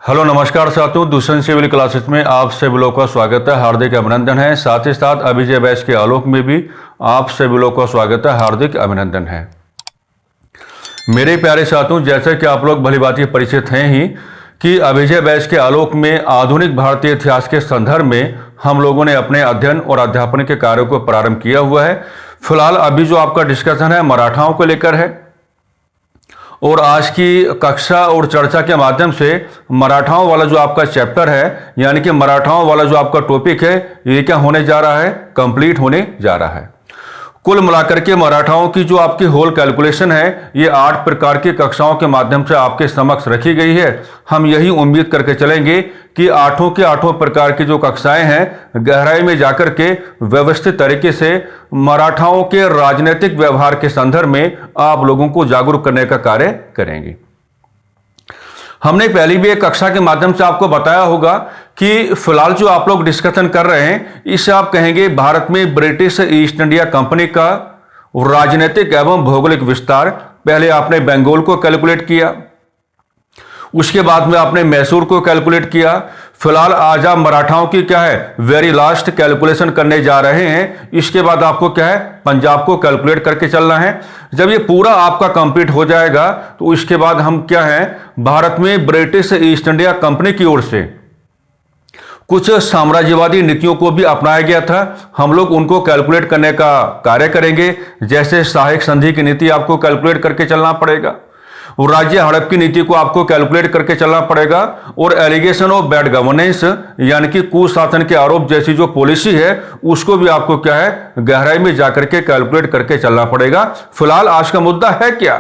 Hello नमस्कार साथियों, Dushyant civil classes में आप सभी लोगों का स्वागत है, हार्दिक अभिनंदन है। साथ ही साथ अभिजय बैच के आलोक में भी आप सभी लोगों का स्वागत है, हार्दिक अभिनंदन है। मेरे प्यारे साथियों, जैसे कि आप लोग भली भांति परिचित हैं ही कि अभिजय बैच के आलोक में आधुनिक भारतीय इतिहास के संदर्भ में हम लोगों ने अपने अध्ययन और अध्यापन के कार्यों को प्रारंभ किया हुआ है। फिलहाल अभी जो आपका डिस्कशन है मराठाओं को लेकर है और आज की कक्षा और चर्चा के माध्यम से मराठाओं वाला जो आपका चैप्टर है, यानी कि मराठाओं वाला जो आपका टॉपिक है, ये क्या होने जा रहा है, कंप्लीट होने जा रहा है। कुल मिलाकर के मराठाओं की जो आपकी होल कैलकुलेशन है, ये 8 प्रकार की कक्षाओं के माध्यम से आपके समक्ष रखी गई है। हम यही उम्मीद करके चलेंगे कि 8 के 8 प्रकार की जो कक्षाएं हैं, गहराई में जाकर के व्यवस्थित तरीके से मराठाओं के राजनीतिक व्यवहार के संदर्भ में आप लोगों को जागरूक करने का कार्य करेंगे। हमने पहली भी एक कक्षा के माध्यम से आपको बताया होगा कि फिलहाल जो आप लोग डिस्कशन कर रहे हैं, इसे आप कहेंगे भारत में ब्रिटिश ईस्ट इंडिया कंपनी का राजनीतिक एवं भौगोलिक विस्तार। पहले आपने बंगाल को कैलकुलेट किया, उसके बाद में आपने मैसूर को कैलकुलेट किया। फिलहाल आज आप मराठाओं की क्या है, वेरी लास्ट कैलकुलेशन करने जा रहे हैं। इसके बाद आपको क्या है, पंजाब को कैलकुलेट करके चलना है। जब ये पूरा आपका कंप्लीट हो जाएगा तो इसके बाद हम क्या है, भारत में ब्रिटिश ईस्ट इंडिया कंपनी की ओर से कुछ साम्राज्यवादी नीतियों को भी अपनाया गया था, हम लोग उनको कैलकुलेट करने का कार्य करेंगे। जैसे सहायक संधि की नीति आपको कैलकुलेट करके चलना पड़ेगा, और राज्य हड़प की नीति को आपको कैलकुलेट करके चलना पड़ेगा, और एलिगेशन ऑफ बैड गवर्नेंस यानी कि कुशासन के आरोप जैसी जो पॉलिसी है उसको भी आपको क्या है, गहराई में जाकर के कैलकुलेट करके चलना पड़ेगा। फिलहाल आज का मुद्दा है क्या,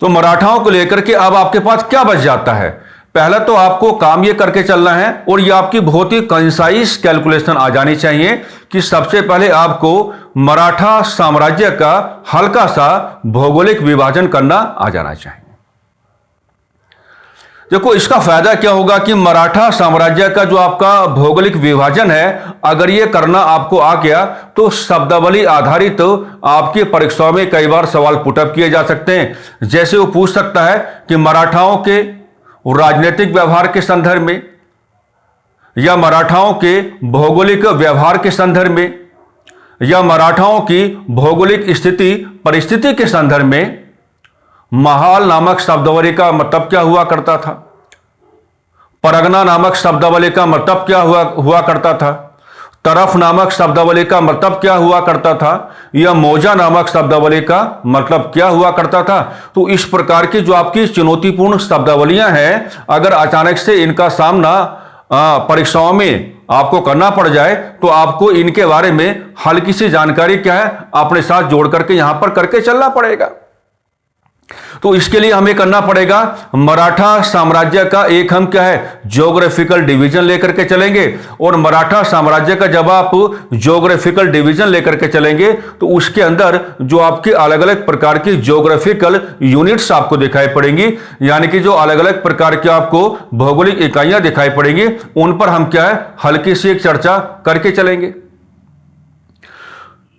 तो मराठाओं को लेकर के अब आपके पास क्या बच जाता है। पहला तो आपको काम ये करके चलना है, और ये आपकी बहुत ही कंसाइज कैलकुलेशन आ जानी चाहिए कि सबसे पहले आपको मराठा साम्राज्य का हल्का सा भौगोलिक विभाजन करना आ जाना चाहिए। देखो इसका फायदा क्या होगा कि मराठा साम्राज्य का जो आपका भौगोलिक विभाजन है, अगर ये करना आपको आ गया तो शब्दावली आधारित आपकी परीक्षाओं में कई बार सवाल पुटअप किए जा सकते हैं। जैसे वो पूछ सकता है कि मराठाओं के राजनीतिक व्यवहार के संदर्भ में, या मराठाओं के भौगोलिक व्यवहार के संदर्भ में, या मराठाओं की भौगोलिक स्थिति परिस्थिति के संदर्भ में महाल नामक शब्दावली का मतलब क्या हुआ करता था, परगना नामक शब्दावली का मतलब क्या हुआ करता था, तरफ नामक शब्दावली का मतलब क्या हुआ करता था, या मौजा नामक शब्दावली का मतलब क्या हुआ करता था। तो इस प्रकार की जो आपकी चुनौतीपूर्ण शब्दावलियां हैं, अगर अचानक से इनका सामना परीक्षाओं में आपको करना पड़ जाए तो आपको इनके बारे में हल्की सी जानकारी क्या है, अपने साथ जोड़ करके यहां पर करके चलना पड़ेगा। तो इसके लिए हमें करना पड़ेगा, मराठा साम्राज्य का एक हम क्या है, ज्योग्राफिकल डिवीजन लेकर के चलेंगे। और मराठा साम्राज्य का जब आप ज्योग्राफिकल डिवीजन लेकर के चलेंगे तो उसके अंदर जो आपके अलग अलग प्रकार की ज्योग्राफिकल यूनिट्स आपको दिखाई पड़ेंगी, यानी कि जो अलग अलग प्रकार की आपको भौगोलिक इकाइयां दिखाई पड़ेंगी, उन पर हम क्या है, हल्की सी एक चर्चा करके चलेंगे।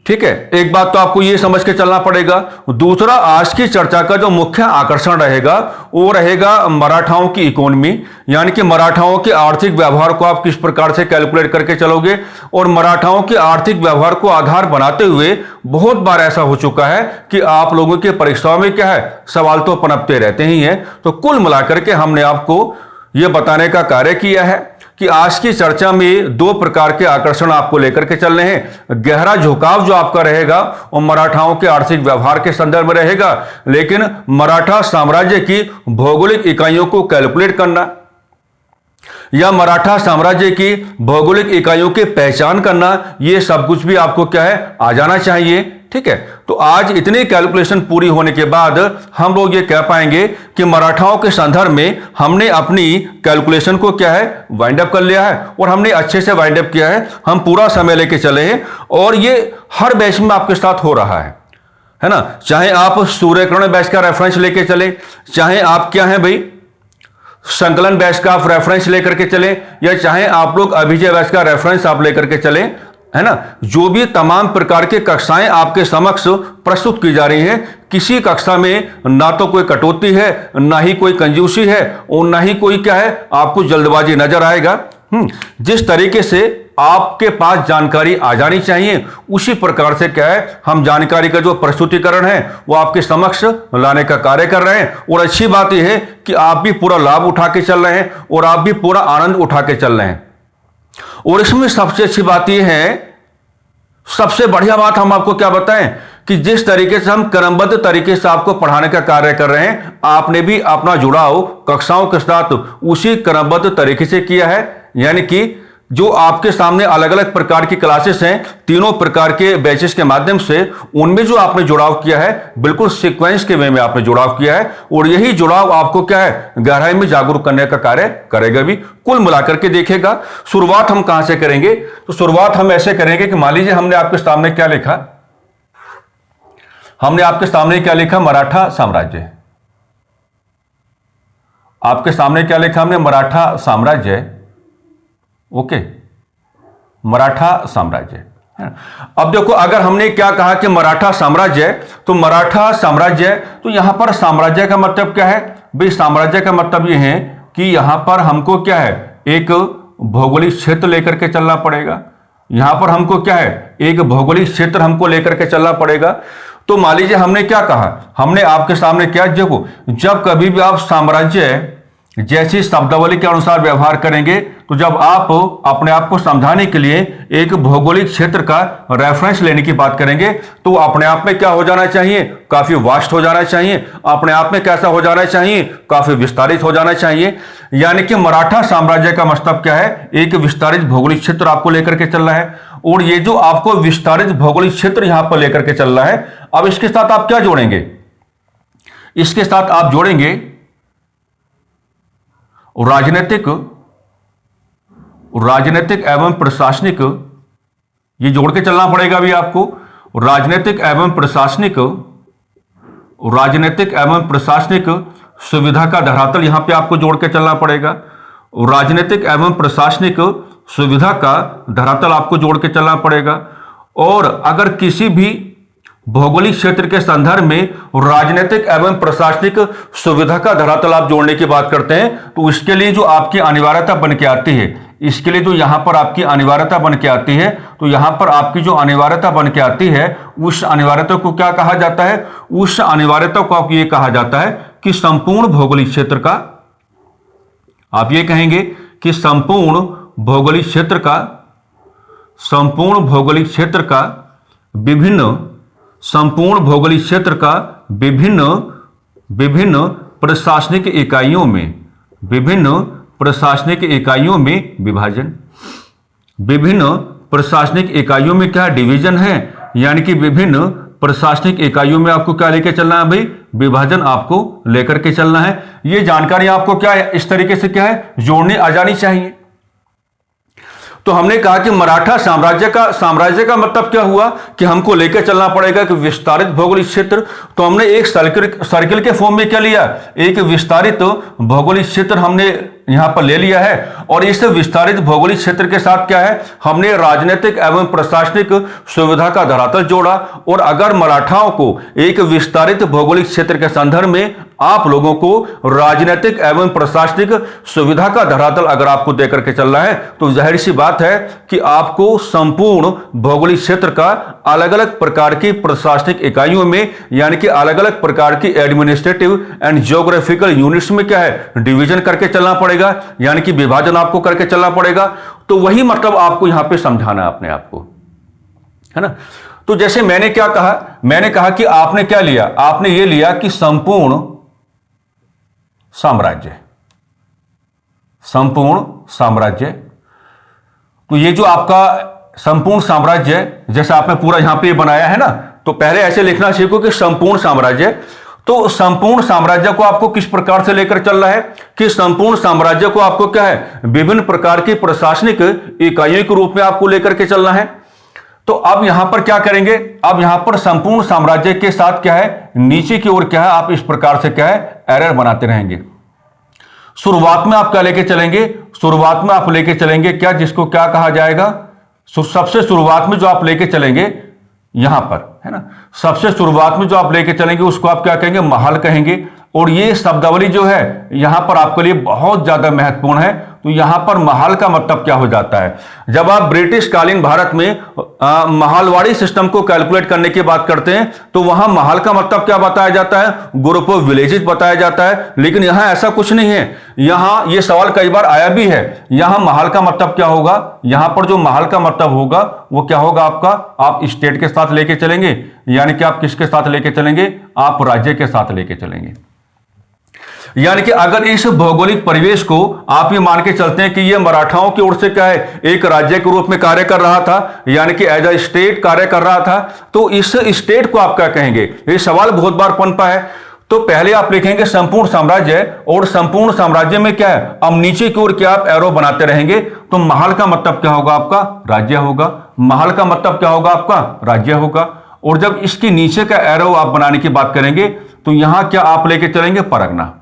ठीक है, एक बात तो आपको यह समझ के चलना पड़ेगा। दूसरा, आज की चर्चा का जो मुख्य आकर्षण रहेगा वो रहेगा मराठाओं की इकोनॉमी, यानी कि मराठाओं के आर्थिक व्यवहार को आप किस प्रकार से कैलकुलेट करके चलोगे। और मराठाओं के आर्थिक व्यवहार को आधार बनाते हुए बहुत बार ऐसा हो चुका है कि आप लोगों की परीक्षाओं में क्या है, सवाल तो पनपते रहते ही हैं। तो कुल मिलाकर के हमने आपको यह बताने का कार्य किया है कि आज की चर्चा में 2 प्रकार के आकर्षण आपको लेकर के चलने हैं। गहरा झुकाव जो आपका रहेगा वो मराठाओं के आर्थिक व्यवहार के संदर्भ में रहेगा, लेकिन मराठा साम्राज्य की भौगोलिक इकाइयों को कैलकुलेट करना या मराठा साम्राज्य की भौगोलिक इकाइयों की पहचान करना, यह सब कुछ भी आपको क्या है, आ जाना चाहिए। ठीक है, तो आज इतनी कैलकुलेशन पूरी होने के बाद हम लोग ये कह पाएंगे कि मराठाओं के संदर्भ में हमने अपनी कैलकुलेशन को क्या है, वाइंड अप कर लिया है, और हमने अच्छे से वाइंड अप किया है। हम पूरा समय लेके चले हैं और ये हर बैच में आपके साथ हो रहा है ना। चाहे आप सूर्यकिरण बैच का रेफरेंस लेके चले, चाहे आप क्या है भाई संकलन बैच का आप रेफरेंस लेकर के चले, या चाहे आप लोग अभिजय बैच का रेफरेंस आप लेकर के चले, है ना। जो भी तमाम प्रकार की कक्षाएं आपके समक्ष प्रस्तुत की जा रही हैं, किसी कक्षा में ना तो कोई कटौती है, ना ही कोई कंजूसी है, और ना ही कोई क्या है आपको जल्दबाजी नजर आएगा। जिस तरीके से आपके पास जानकारी आ जानी चाहिए, उसी प्रकार से क्या है हम जानकारी का जो प्रस्तुतिकरण है वो आपके समक्ष लाने का कार्य कर रहे हैं। और अच्छी बात यह है कि आप भी पूरा लाभ उठा के चल रहे हैं और आप भी पूरा आनंद उठा के चल रहे हैं। और इसमें सबसे अच्छी बात यह है, सबसे बढ़िया बात हम आपको क्या बताएं कि जिस तरीके से हम क्रमबद्ध तरीके से आपको पढ़ाने का कार्य कर रहे हैं, आपने भी अपना जुड़ाव कक्षाओं के साथ उसी क्रमबद्ध तरीके से किया है। यानी कि जो आपके सामने अलग अलग प्रकार की क्लासेस हैं, तीनों प्रकार के बैचेस के माध्यम से, उनमें जो आपने जुड़ाव किया है बिल्कुल सीक्वेंस के वे में आपने जुड़ाव किया है। और यही जुड़ाव आपको क्या है गहराई में जागरूक करने का कार्य करेगा भी। कुल मिलाकर के देखिएगा, शुरुआत हम कहां से करेंगे, तो शुरुआत हम ऐसे करेंगे कि मान लीजिए हमने आपके सामने क्या लिखा, हमने आपके सामने क्या लिखा, मराठा साम्राज्य। आपके सामने क्या लिखा हमने, मराठा साम्राज्य। ओके, मराठा साम्राज्य। अब देखो, अगर हमने क्या कहा कि मराठा साम्राज्य, तो मराठा साम्राज्य, तो यहां पर साम्राज्य का मतलब क्या है भाई, साम्राज्य का मतलब यह है कि यहां पर हमको क्या है एक भौगोलिक क्षेत्र लेकर के चलना पड़ेगा। यहां पर हमको क्या है एक भौगोलिक क्षेत्र हमको लेकर के चलना पड़ेगा। तो मान लीजिए हमने क्या कहा, हमने आपके सामने क्या, देखो जब कभी भी आप साम्राज्य जैसी शब्दावली के अनुसार व्यवहार करेंगे, तो जब आप अपने आप को समझाने के लिए एक भौगोलिक क्षेत्र का रेफरेंस लेने की बात करेंगे, तो अपने आप में क्या हो जाना चाहिए, काफी वास्ट हो जाना चाहिए, अपने आप में कैसा हो जाना चाहिए, काफी विस्तारित हो जाना चाहिए। यानी कि मराठा साम्राज्य का मतलब क्या है, एक विस्तारित भौगोलिक क्षेत्र आपको लेकर के चल रहा है। और ये जो आपको विस्तारित भौगोलिक क्षेत्र यहां पर लेकर के चल रहा है, अब इसके साथ आप क्या जोड़ेंगे, इसके साथ आप जोड़ेंगे राजनीतिक एवं प्रशासनिक, ये जोड़ के चलना पड़ेगा भी आपको। राजनीतिक एवं प्रशासनिक सुविधा का धरातल यहां पे आपको जोड़ के चलना पड़ेगा। राजनीतिक एवं प्रशासनिक सुविधा का धरातल आपको जोड़ के चलना पड़ेगा। और अगर किसी भी भौगोलिक क्षेत्र के संदर्भ में राजनीतिक एवं प्रशासनिक सुविधा का धरातल आप जोड़ने की बात करते हैं, तो इसके लिए जो आपकी अनिवार्यता बन के आती है, इसके लिए जो यहां पर आपकी अनिवार्यता बन के आती है, तो यहां पर आपकी जो अनिवार्यता बन के आती है, उस अनिवार्यता को क्या कहा जाता है, उस अनिवार्यता को आपको यह कहा जाता है कि संपूर्ण भौगोलिक क्षेत्र का, आप ये कहेंगे कि संपूर्ण भौगोलिक क्षेत्र का विभिन्न प्रशासनिक इकाइयों में विभाजन। विभिन्न प्रशासनिक इकाइयों में क्या डिवीजन है, यानी कि विभिन्न प्रशासनिक इकाइयों में आपको क्या लेकर चलना है भाई, विभाजन आपको लेकर के चलना है। ये जानकारी आपको क्या है इस तरीके से क्या है जोड़ने आ जानी चाहिए। तो हमने कहा कि मराठा साम्राज्य का मतलब क्या हुआ कि हमको लेकर चलना पड़ेगा कि विस्तारित भौगोलिक क्षेत्र। तो हमने एक सर्किल के फॉर्म में क्या लिया, एक विस्तारित भौगोलिक क्षेत्र हमने यहां पर ले लिया है। और इस विस्तारित भौगोलिक क्षेत्र के साथ क्या है, हमने राजनीतिक एवं प्रशासनिक सुविधा का धरातल जोड़ा। और अगर मराठाओं को एक विस्तारित भौगोलिक क्षेत्र के संदर्भ में आप लोगों को राजनीतिक एवं प्रशासनिक सुविधा का धरातल अगर आपको देकर के चल रहा है, तो जाहिर सी बात है कि आपको संपूर्ण भौगोलिक क्षेत्र का अलग अलग प्रकार की प्रशासनिक इकाइयों में, यानी कि अलग अलग प्रकार की एडमिनिस्ट्रेटिव एंड जियोग्राफिकल यूनिट्स में क्या है डिवीजन करके चलना पड़ेगा, यानी कि विभाजन आपको करके चलना पड़ेगा। तो वही मतलब आपको यहां पे समझाना अपने आप को, है ना। तो जैसे मैंने क्या कहा, मैंने कहा कि आपने क्या लिया, आपने ये लिया कि संपूर्ण साम्राज्य। तो ये जो आपका संपूर्ण साम्राज्य, जैसे आपने पूरा यहां पे बनाया है ना, तो पहले ऐसे लिखना सीखो कि संपूर्ण साम्राज्य। तो संपूर्ण साम्राज्य को आपको किस प्रकार से लेकर चल रहा है कि संपूर्ण साम्राज्य को आपको क्या है विभिन्न प्रकार की प्रशासनिक इकाइयों के रूप में आपको लेकर के चलना है। तो अब यहां पर क्या करेंगे, अब यहां पर संपूर्ण साम्राज्य के साथ क्या है नीचे की ओर क्या है आप इस प्रकार से क्या है एरर बनाते रहेंगे। शुरुआत में आप क्या लेके चलेंगे, शुरुआत में आप लेके चलेंगे क्या, जिसको क्या कहा जाएगा, सबसे शुरुआत में जो आप लेके चलेंगे यहां पर, है ना। सबसे शुरुआत में जो आप लेके चलेंगे उसको आप क्या कहेंगे, महल कहेंगे। और ये शब्दावली जो है यहां पर आपके लिए बहुत ज्यादा महत्वपूर्ण है। तो यहां पर महल का मतलब क्या हो जाता है, जब आप ब्रिटिश कालीन भारत में महलवाड़ी सिस्टम को कैलकुलेट करने की बात करते हैं तो वहां महल का मतलब क्या बताया जाता है, ग्रुप ऑफ विलेजेस बताया जाता है। लेकिन यहां ऐसा कुछ नहीं है। यहां यह सवाल कई बार आया भी है, यहां महल का मतलब क्या होगा, यहां पर जो महल का मतलब होगा वो क्या होगा आपका, आप स्टेट के साथ लेके चलेंगे, यानी कि आप किसके साथ लेके चलेंगे, आप राज्य के साथ लेके चलेंगे। यानी कि अगर इस भौगोलिक परिवेश को आप ये मान के चलते हैं कि ये मराठाओं की ओर से क्या है, एक राज्य के रूप में कार्य कर रहा था, यानी कि एज अ स्टेट कार्य कर रहा था, तो इस स्टेट को आप क्या कहेंगे। ये सवाल बहुत बार पनपा है। तो पहले आप लिखेंगे संपूर्ण साम्राज्य, और संपूर्ण साम्राज्य में क्या है, अब नीचे की ओर क्या आप एरो बनाते रहेंगे। तो महल का मतलब क्या होगा आपका, राज्य होगा। महल का मतलब क्या होगा आपका, राज्य होगा। और जब इसके नीचे का एरो आप बनाने की बात करेंगे तो यहां क्या आप लेके चलेंगे, परगना।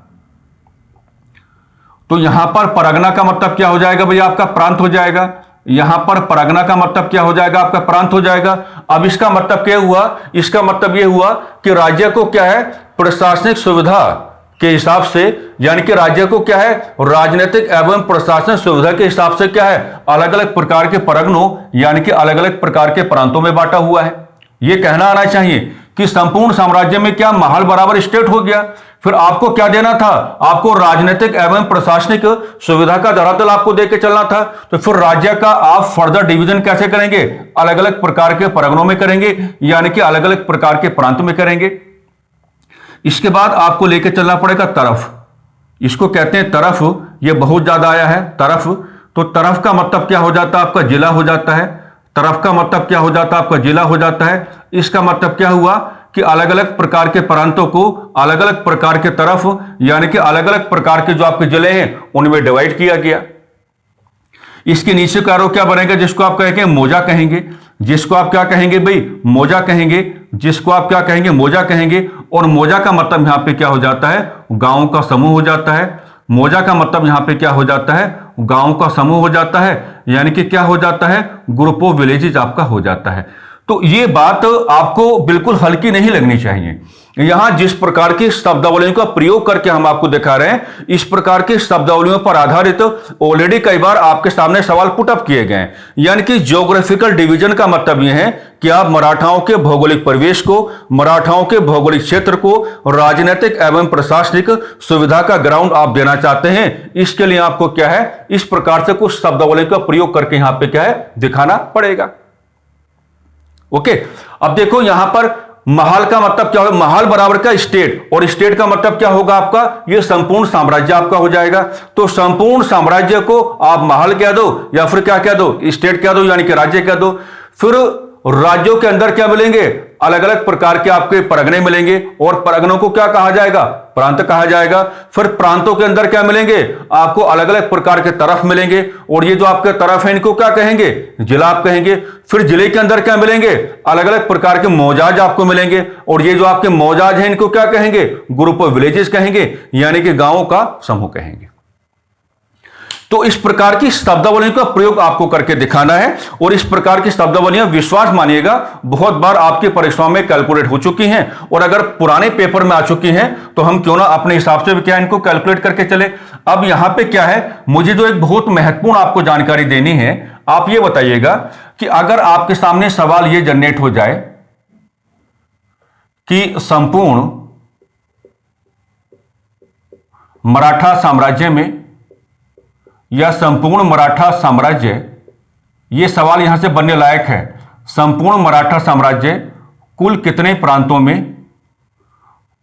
तो यहां पर परगना का मतलब क्या हो जाएगा भैया, आपका प्रांत हो जाएगा। यहां पर परगना का मतलब क्या हो जाएगा, आपका प्रांत हो जाएगा। अब इसका मतलब क्या हुआ, इसका मतलब यह हुआ कि राज्य को क्या है, प्रशासनिक सुविधा के हिसाब से, यानी कि राज्य को क्या है, राजनीतिक एवं प्रशासनिक सुविधा के हिसाब से क्या है, अलग अलग प्रकार के परगनों यानी कि अलग अलग प्रकार के प्रांतों में बांटा हुआ है। यह कहना आना चाहिए कि संपूर्ण साम्राज्य में क्या महल बराबर स्टेट हो गया। फिर आपको क्या देना था, आपको राजनीतिक एवं प्रशासनिक सुविधा का धरातल आपको देके चलना था। तो फिर राज्य का आप फर्दर डिवीजन कैसे करेंगे, अलग अलग प्रकार के परगनों में करेंगे, यानी कि अलग अलग प्रकार के प्रांत में करेंगे। इसके बाद आपको लेके चलना पड़ेगा तरफ, इसको कहते हैं तरफ। यह बहुत ज्यादा आया है तरफ। तो तरफ का मतलब क्या हो जाता है, आपका जिला हो जाता है। तरफ का मतलब क्या हो जाता है, आपका जिला हो जाता है। इसका मतलब क्या हुआ कि अलग अलग प्रकार के प्रांतों को अलग अलग प्रकार के तरफ, यानी कि अलग अलग प्रकार के जो आपके जिले हैं उनमें डिवाइड किया गया। इसके नीचे का एरो क्या बनेगा, जिसको आप कहेंगे मोजा कहेंगे, जिसको आप क्या कहेंगे भाई, मोजा कहेंगे, जिसको आप क्या कहेंगे, मोजा कहेंगे। और मोजा का मतलब यहां पे क्या हो जाता है, गांव का समूह हो जाता है। मोजा का मतलब यहां पे क्या हो जाता है, गांव का समूह हो जाता है, यानी कि क्या हो जाता है, ग्रुप ऑफ विलेजेस आपका हो जाता है। तो ये बात आपको बिल्कुल हल्की नहीं लगनी चाहिए। यहां जिस प्रकार की शब्दावलियों का प्रयोग करके हम आपको दिखा रहे हैं, इस प्रकार की शब्दावलियों पर आधारित ऑलरेडी कई बार आपके सामने सवाल पुटअप किए गए हैं। यानी कि ज्योग्राफिकल डिवीजन का मतलब यह है कि आप मराठाओं के भौगोलिक परिवेश को, मराठाओं के भौगोलिक क्षेत्र को राजनीतिक एवं प्रशासनिक सुविधा का ग्राउंड आप देना चाहते हैं। इसके लिए आपको क्या है, इस प्रकार से कुछ शब्दावलियों का प्रयोग करके यहां पर क्या है, दिखाना पड़ेगा। ओके, अब देखो यहां पर महल का मतलब क्या होगा, महल बराबर का स्टेट, और स्टेट का मतलब क्या होगा आपका, यह संपूर्ण साम्राज्य आपका हो जाएगा। तो संपूर्ण साम्राज्य को आप महल कह दो या फिर क्या कह दो, स्टेट कह दो, यानी कि राज्य कह दो। फिर राज्यों के अंदर क्या मिलेंगे, अलग अलग प्रकार के आपके परगने मिलेंगे, और परगनों को क्या कहा जाएगा, प्रांत कहा जाएगा। फिर प्रांतों के अंदर क्या मिलेंगे, आपको अलग अलग प्रकार के तरफ मिलेंगे, और ये जो आपके तरफ है इनको क्या कहेंगे, जिला आप कहेंगे। फिर जिले के अंदर क्या मिलेंगे, अलग अलग प्रकार के मौजाज आपको मिलेंगे, और ये जो आपके मौजाज हैं इनको क्या कहेंगे, ग्रुप ऑफ विलेजेस कहेंगे, यानी कि गांवों का समूह कहेंगे। तो इस प्रकार की शब्दावलियों का प्रयोग आपको करके दिखाना है, और इस प्रकार की शब्दावलियां विश्वास मानिएगा बहुत बार आपकी परीक्षाओं में कैलकुलेट हो चुकी हैं, और अगर पुराने पेपर में आ चुकी हैं तो हम क्यों ना अपने हिसाब से भी क्या इनको कैलकुलेट करके चले। अब यहां पे क्या है, मुझे जो एक बहुत महत्वपूर्ण आपको जानकारी देनी है, आप ये बताइएगा कि अगर आपके सामने सवाल ये जनरेट हो जाए कि संपूर्ण मराठा साम्राज्य में या संपूर्ण मराठा साम्राज्य, यह सवाल यहां से बनने लायक है, संपूर्ण मराठा साम्राज्य कुल कितने प्रांतों में,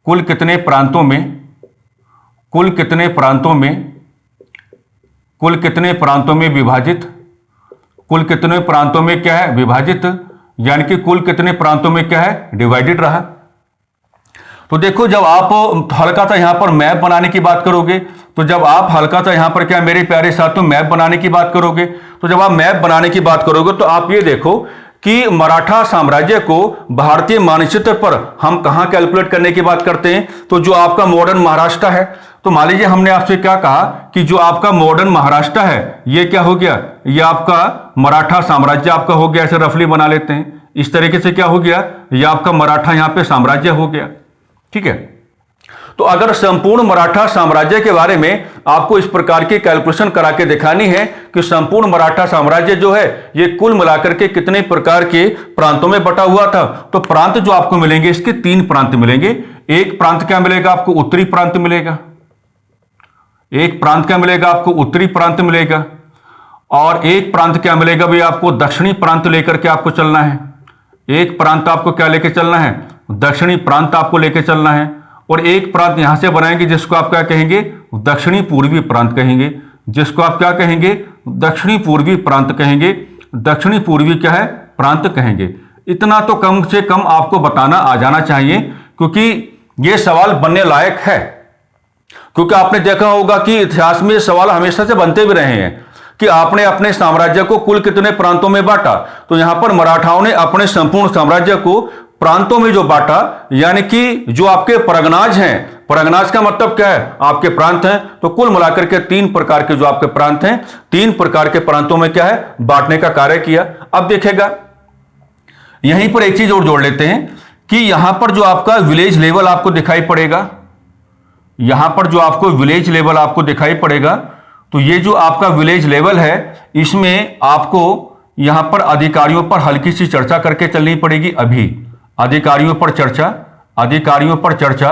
कुल कितने प्रांतों में, कुल कितने प्रांतों में, कुल कितने प्रांतों में विभाजित, कुल कितने प्रांतों में क्या है, विभाजित, यानी कि कुल कितने प्रांतों में क्या है, डिवाइडेड रहा। तो देखो जब आप हल्का सा यहां पर मैप बनाने की बात करोगे, तो जब आप हल्का सा यहां पर क्या मेरे प्यारे साथियों मैप बनाने की बात करोगे, तो जब आप मैप बनाने की बात करोगे तो आप ये देखो कि मराठा साम्राज्य को भारतीय मानचित्र पर हम कहां कैलकुलेट करने की बात करते हैं, तो जो आपका मॉडर्न महाराष्ट्र है। तो मान लीजिए हमने आपसे क्या कहा कि जो आपका मॉडर्न महाराष्ट्र है ये क्या हो गया, ये आपका मराठा साम्राज्य आपका हो गया, ऐसे रफली बना लेते हैं। इस तरीके से क्या हो गया, ये आपका मराठा यहां पे साम्राज्य हो गया। ठीक है, तो अगर संपूर्ण मराठा साम्राज्य के बारे में आपको इस प्रकार की कैलकुलेशन करा के दिखानी है कि संपूर्ण मराठा साम्राज्य जो है ये कुल मिलाकर के कितने प्रकार के प्रांतों में बटा हुआ था, तो प्रांत जो आपको मिलेंगे इसके 3 प्रांत मिलेंगे। एक प्रांत क्या मिलेगा आपको, उत्तरी प्रांत मिलेगा। एक प्रांत क्या मिलेगा आपको, उत्तरी प्रांत मिलेगा। और एक प्रांत क्या मिलेगा भाई आपको, दक्षिणी प्रांत लेकर के आपको चलना है। एक प्रांत आपको क्या लेके चलना है, दक्षिणी प्रांत आपको लेके चलना है। और एक प्रांत यहां से बनाएंगे जिसको आप क्या कहेंगे, दक्षिणी पूर्वी प्रांत कहेंगे, जिसको आप क्या कहेंगे, दक्षिणी पूर्वी प्रांत कहेंगे। दक्षिणी पूर्वी क्या है, प्रांत कहेंगे। इतना तो कम से कम आपको बताना आ जाना चाहिए, क्योंकि यह सवाल बनने लायक है। क्योंकि आपने देखा होगा कि इतिहास में सवाल हमेशा से बनते भी रहे हैं कि आपने अपने साम्राज्य को कुल कितने प्रांतों में बांटा। तो यहां पर मराठाओं ने अपने संपूर्ण साम्राज्य को प्रांतों में जो बांटा, यानी कि जो आपके परगनाज हैं, परगनाज का मतलब क्या है, आपके प्रांत हैं। तो कुल मिलाकर के 3 प्रकार के जो आपके प्रांत हैं, 3 प्रकार के प्रांतों में क्या है, बांटने का कार्य किया। अब देखेगा यहीं पर एक चीज और जोड़ लेते हैं कि यहां पर जो आपका विलेज लेवल आपको दिखाई पड़ेगा, यहां पर जो आपको विलेज लेवल आपको दिखाई पड़ेगा, तो ये जो आपका विलेज लेवल है इसमें आपको यहां पर अधिकारियों पर हल्की सी चर्चा करके चलनी पड़ेगी। अभी अधिकारियों पर चर्चा, अधिकारियों पर चर्चा।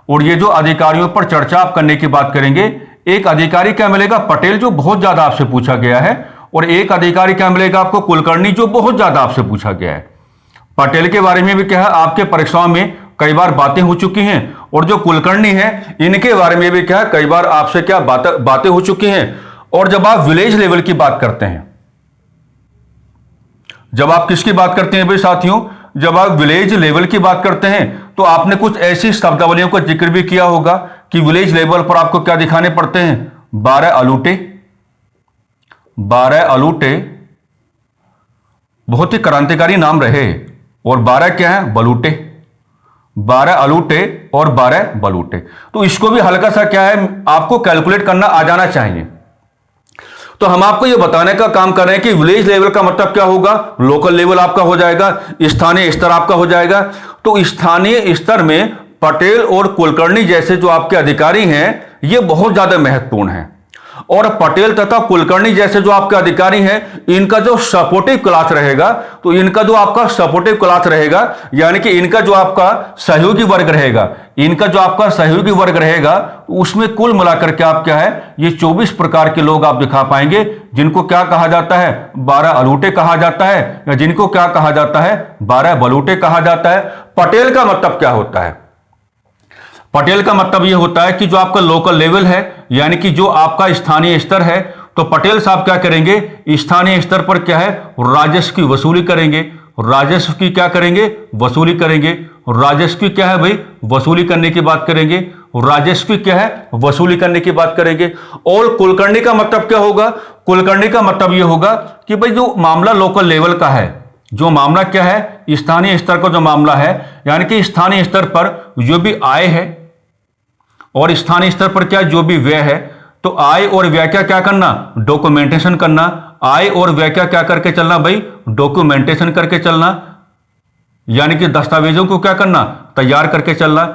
और ये जो अधिकारियों पर चर्चा आप करने की बात करेंगे, एक अधिकारी क्या मिलेगा, पटेल, जो बहुत ज्यादा आपसे पूछा गया है। और एक अधिकारी क्या मिलेगा आपको, कुलकर्णी, जो बहुत ज्यादा आपसे पूछा गया है। पटेल के बारे में भी क्या है, आपके परीक्षाओं में कई बार बातें हो चुकी हैं। और जो कुलकर्णी है इनके बारे में भी क्या है, कई बार आपसे क्या बातें हो चुकी हैं। और जब आप विलेज लेवल की बात करते हैं, जब आप किसकी बात करते हैं भाई साथियों, जब आप विलेज लेवल की बात करते हैं तो आपने कुछ ऐसी शब्दावलियों का जिक्र भी किया होगा कि विलेज लेवल पर आपको क्या दिखाने पड़ते हैं, 12 अलूटे। 12 अलूटे बहुत ही क्रांतिकारी नाम रहे। और 12 क्या है, बलूटे। 12 अलूटे और 12 बलूटे। तो इसको भी हल्का सा क्या है, आपको कैलकुलेट करना आ जाना चाहिए। तो हम आपको यह बताने का काम कर रहे हैं कि विलेज लेवल का मतलब क्या होगा, लोकल लेवल आपका हो जाएगा, स्थानीय स्तर आपका हो जाएगा। तो स्थानीय स्तर में पटेल और कुलकर्णी जैसे जो आपके अधिकारी हैं ये बहुत ज्यादा महत्वपूर्ण हैं। और पटेल तथा कुलकर्णी जैसे जो आपके अधिकारी हैं, इनका जो सपोर्टिव क्लास रहेगा, तो इनका जो आपका सपोर्टिव क्लास रहेगा, यानी कि इनका जो आपका सहयोगी वर्ग रहेगा, इनका जो आपका सहयोगी वर्ग रहेगा, उसमें कुल मिलाकर के आप क्या है, ये 24 प्रकार के लोग आप दिखा पाएंगे, जिनको क्या कहा जाता है, 12 अलूटे कहा जाता है, या जिनको क्या कहा जाता है, 12 बलूटे कहा जाता है। पटेल का मतलब क्या होता है, पटेल का मतलब यह होता है कि जो आपका लोकल लेवल है, यानी कि जो आपका स्थानीय स्तर है, तो पटेल साहब क्या करेंगे, स्थानीय स्तर पर क्या है, राजस्व की वसूली करेंगे। राजस्व की क्या करेंगे, वसूली करेंगे। राजस्व की क्या है भाई, वसूली करने की बात करेंगे। राजस्व की क्या है, वसूली करने की बात करेंगे। और कुलकर्णी का मतलब क्या होगा, कुलकर्णी का मतलब यह होगा कि भाई जो मामला लोकल लेवल का है, जो मामला क्या है, स्थानीय स्तर का जो मामला है, यानी कि स्थानीय स्तर पर जो भी आय है और स्थानीय स्तर पर क्या जो भी व्यय है, तो आय और व्यय क्या क्या करना, डॉक्यूमेंटेशन करना। आय और व्यय क्या करके चलना भाई, डॉक्यूमेंटेशन करके चलना, यानी कि दस्तावेजों को क्या करना, तैयार करके चलना।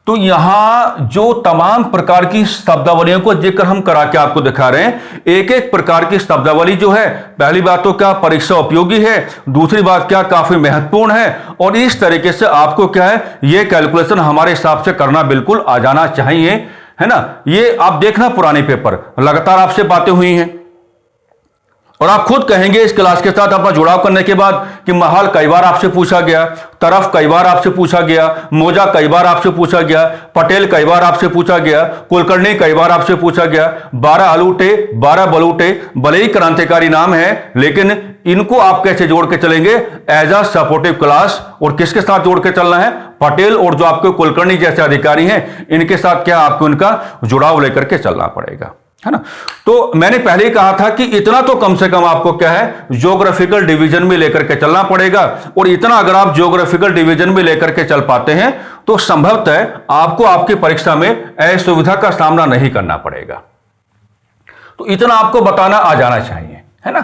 तो यहां जो तमाम प्रकार की शब्दावलियों को जिक्र हम करा के आपको दिखा रहे हैं, एक एक प्रकार की शब्दावली जो है, पहली बात तो क्या परीक्षा उपयोगी है, दूसरी बात क्या काफी महत्वपूर्ण है। और इस तरीके से आपको क्या है, ये कैलकुलेशन हमारे हिसाब से करना बिल्कुल आ जाना चाहिए, है ना। ये आप देखना पुराने पेपर, लगातार आपसे बातें हुई हैं और आप खुद कहेंगे इस क्लास के साथ अपना जुड़ाव करने के बाद कि महाल कई बार आपसे पूछा गया, तरफ कई बार आपसे पूछा गया, मौजा कई बार आपसे पूछा गया, पटेल कई बार आपसे पूछा गया, कुलकर्णी कई बार आपसे पूछा गया। 12 अलूटे 12 बलूटे भले ही क्रांतिकारी नाम है, लेकिन इनको आप कैसे जोड़ के चलेंगे, एज अ सपोर्टिव क्लास। और किसके साथ जोड़ के चलना है, पटेल और जो आपके कुलकर्णी जैसे अधिकारी हैं, इनके साथ क्या आपको इनका जुड़ाव लेकर के चलना पड़ेगा, है ना। तो मैंने पहले ही कहा था कि इतना तो कम से कम आपको क्या है, ज्योग्राफिकल डिवीजन में लेकर के चलना पड़ेगा। और इतना अगर आप ज्योग्राफिकल डिवीजन में लेकर के चल पाते हैं तो संभवतः आपको आपकी परीक्षा में असुविधा का सामना नहीं करना पड़ेगा। तो इतना आपको बताना आ जाना चाहिए, है ना।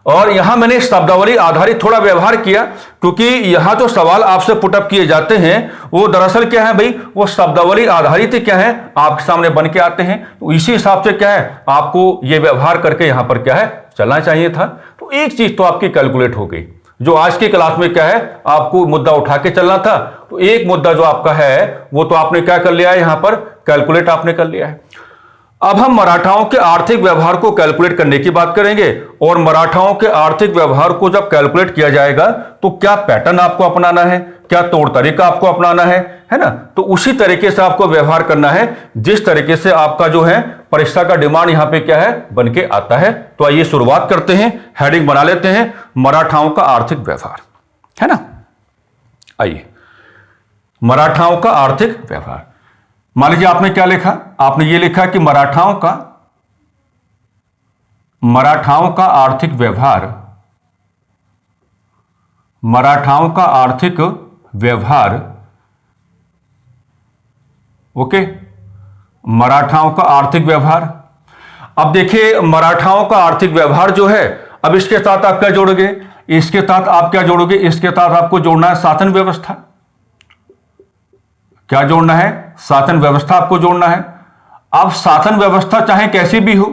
और यहां मैंने शब्दावली आधारित थोड़ा व्यवहार किया, क्योंकि यहां जो सवाल आपसे पुटअप किए जाते हैं वो दरअसल क्या है भाई, वो शब्दावली आधारित क्या है आपके सामने बन के आते हैं। तो इसी हिसाब से क्या है आपको ये व्यवहार करके यहां पर क्या है चलना चाहिए था। तो एक चीज तो आपकी कैलकुलेट हो गई, जो आज की क्लास में क्या है आपको मुद्दा उठा के चलना था, तो एक मुद्दा जो आपका है वो तो आपने क्या कर लिया है, यहां पर कैलकुलेट आपने कर लिया है। अब हम मराठाओं के आर्थिक व्यवहार को कैलकुलेट करने की बात करेंगे, और मराठाओं के आर्थिक व्यवहार को जब कैलकुलेट किया जाएगा तो क्या पैटर्न आपको अपनाना है, क्या तौर तरीका आपको अपनाना है ना। तो उसी तरीके से आपको व्यवहार करना है जिस तरीके से आपका जो है परीक्षा का डिमांड यहां पे क्या है बन के आता है। तो आइए शुरुआत करते हैं, हेडिंग बना लेते हैं मराठाओं का आर्थिक व्यवहार, है ना। आइए, मराठाओं का आर्थिक व्यवहार। मान लीजिए आपने क्या लिखा, आपने ये लिखा कि मराठाओं का आर्थिक व्यवहार, मराठाओं का आर्थिक व्यवहार, ओके, मराठाओं का आर्थिक व्यवहार। अब देखिए मराठाओं का आर्थिक व्यवहार जो है, अब इसके साथ आप क्या जोड़ोगे, इसके साथ आप क्या जोड़ोगे, इसके साथ आपको जोड़ना है शासन व्यवस्था। क्या जोड़ना है, शासन व्यवस्था आपको जोड़ना है। अब शासन व्यवस्था चाहे कैसी भी हो,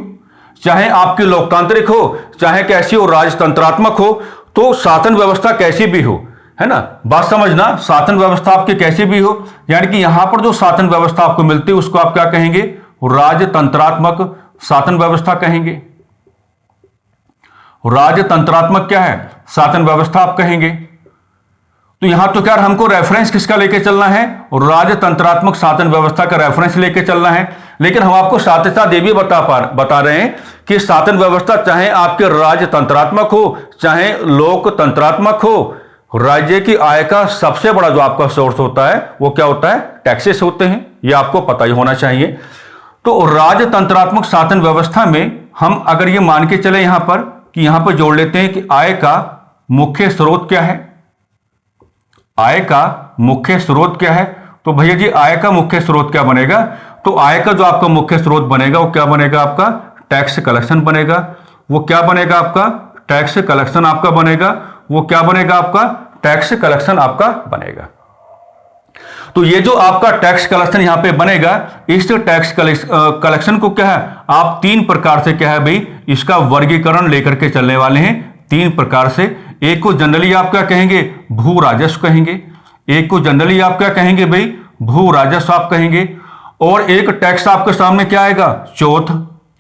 चाहे आपकी लोकतांत्रिक हो, चाहे कैसी हो राजतंत्रात्मक हो, तो शासन व्यवस्था कैसी भी हो, है ना, बात समझना, शासन व्यवस्था आपकी कैसी भी हो, यानी कि यहां पर जो शासन व्यवस्था आपको मिलती है उसको आप क्या कहेंगे, राजतंत्रात्मक शासन व्यवस्था कहेंगे। राजतंत्रात्मक क्या है, शासन व्यवस्था आप कहेंगे। तो यहां तो क्या हमको रेफरेंस किसका लेके चलना है, राजतंत्रात्मक शासन व्यवस्था का रेफरेंस लेके चलना है। लेकिन हम आपको साथ ही साथ ये भी बता रहे हैं कि शासन व्यवस्था चाहे आपके राजतंत्रात्मक हो चाहे लोकतंत्रात्मक हो, राज्य की आय का सबसे बड़ा जो आपका सोर्स होता है वो क्या होता है, टैक्सेस होते हैं, ये आपको पता ही होना चाहिए। तो राजतंत्रात्मक शासन व्यवस्था में हम अगर ये मान के चले यहां पर कि यहां पर जोड़ लेते हैं कि आय का मुख्य स्रोत क्या है, आय का मुख्य स्रोत क्या है, तो भैया जी आय का मुख्य स्रोत क्या बनेगा, तो आय का जो आपका मुख्य स्रोत बनेगा वो क्या बनेगा, आपका टैक्स कलेक्शन बनेगा। वो क्या बनेगा, आपका टैक्स कलेक्शन आपका बनेगा, वो क्या बनेगा, आपका टैक्स कलेक्शन आपका बनेगा। तो ये जो आपका टैक्स कलेक्शन यहां पे बनेगा, इस टैक्स कलेक्शन को क्या है आप तीन प्रकार से क्या है भाई इसका वर्गीकरण लेकर के चलने वाले हैं, तीन प्रकार से। एक को जनरली आप क्या कहेंगे, भू राजस्व कहेंगे, एक को जनरली आप क्या कहेंगे भाई, भू राजस्व आप कहेंगे, और एक टैक्स आपके सामने क्या आएगा, चौथ,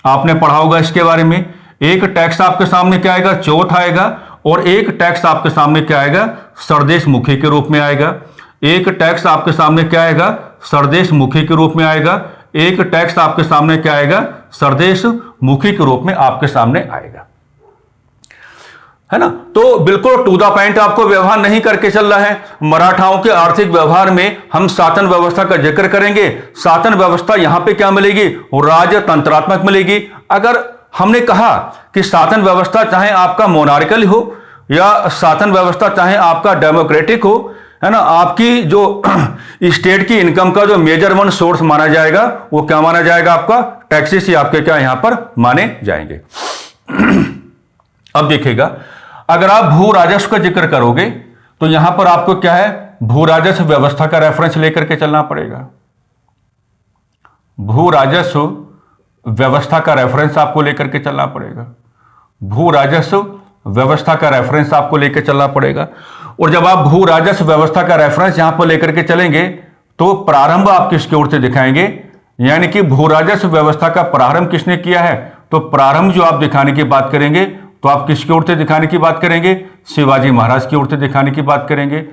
आपने पढ़ा होगा इसके बारे में। एक टैक्स आपके सामने क्या आएगा, चौथ आएगा, और एक टैक्स आपके सामने क्या आएगा, सरदेश मुखी के रूप में आएगा। एक टैक्स आपके सामने क्या आएगा, सरदेश मुखी के रूप में आएगा। एक टैक्स आपके सामने क्या आएगा, सरदेश मुखी के रूप में आपके सामने आएगा, है ना। तो बिल्कुल टू द पॉइंट आपको व्यवहार नहीं करके चल रहा है। मराठाओं के आर्थिक व्यवहार में हम शासन व्यवस्था का जिक्र करेंगे। शासन व्यवस्था यहां पे क्या मिलेगी, राजतंत्रात्मक मिलेगी। अगर हमने कहा कि शासन व्यवस्था चाहे आपका मोनार्कल हो या शासन व्यवस्था चाहे आपका डेमोक्रेटिक हो, है ना, आपकी जो स्टेट की इनकम का जो मेजर वन सोर्स माना जाएगा वो क्या माना जाएगा, आपका टैक्सेस ही आपके क्या यहां पर माने जाएंगे। अब देखिएगा अगर आप भू राजस्व का जिक्र करोगे तो यहां पर आपको क्या है, भू राजस्व व्यवस्था का रेफरेंस लेकर के चलना पड़ेगा। भू राजस्व व्यवस्था का रेफरेंस आपको लेकर के चलना पड़ेगा, भू राजस्व व्यवस्था का रेफरेंस आपको लेकर चलना पड़ेगा। और जब आप भू राजस्व व्यवस्था का रेफरेंस यहां पर लेकर के चलेंगे तो प्रारंभ आप किसकी ओर से दिखाएंगे, यानी कि भू राजस्व व्यवस्था का प्रारंभ किसने किया है, तो प्रारंभ जो आप दिखाने की बात करेंगे तो आप किसकी ओर से दिखाने की बात करेंगे, शिवाजी महाराज की ओर से दिखाने की बात करेंगे।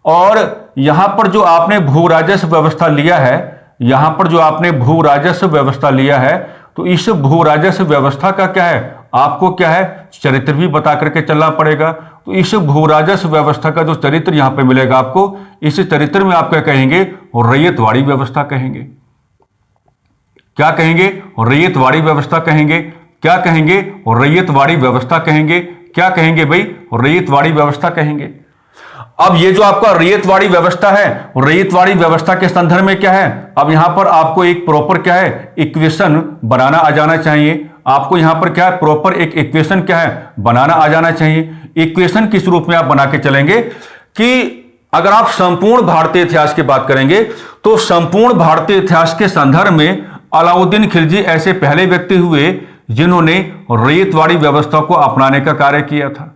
और यहां पर जो आपने भू राजस्व व्यवस्था लिया है, यहां पर जो आपने भू राजस्व व्यवस्था लिया है, तो इस भू राजस्व व्यवस्था का क्या है, आपको क्या है चरित्र भी बता करके चलना पड़ेगा। तो इस भू राजस्व व्यवस्था का जो चरित्र यहां पे मिलेगा आपको, इस चरित्र में आप क्या कहेंगे, रैयतवाड़ी व्यवस्था कहेंगे। क्या कहेंगे, रैयतवाड़ी व्यवस्था कहेंगे। क्या कहेंगे, रैयतवाड़ी व्यवस्था कहेंगे। क्या कहेंगे भाई, रैयतवाड़ी व्यवस्था कहेंगे। अब ये जो आपका रैयतवाड़ी व्यवस्था है, रैयतवाड़ी व्यवस्था के संदर्भ में क्या है, अब यहां पर आपको एक प्रॉपर क्या है इक्वेशन बनाना आ जाना चाहिए। आपको यहां पर क्या है, प्रॉपर एक इक्वेशन क्या है, बनाना आ जाना चाहिए। इक्वेशन किस रूप में आप बना के चलेंगे कि अगर आप संपूर्ण भारतीय इतिहास की बात करेंगे तो संपूर्ण भारतीय इतिहास के संदर्भ में अलाउद्दीन खिलजी ऐसे पहले व्यक्ति हुए जिन्होंने रैयतवाड़ी व्यवस्था को अपनाने का कार्य किया था।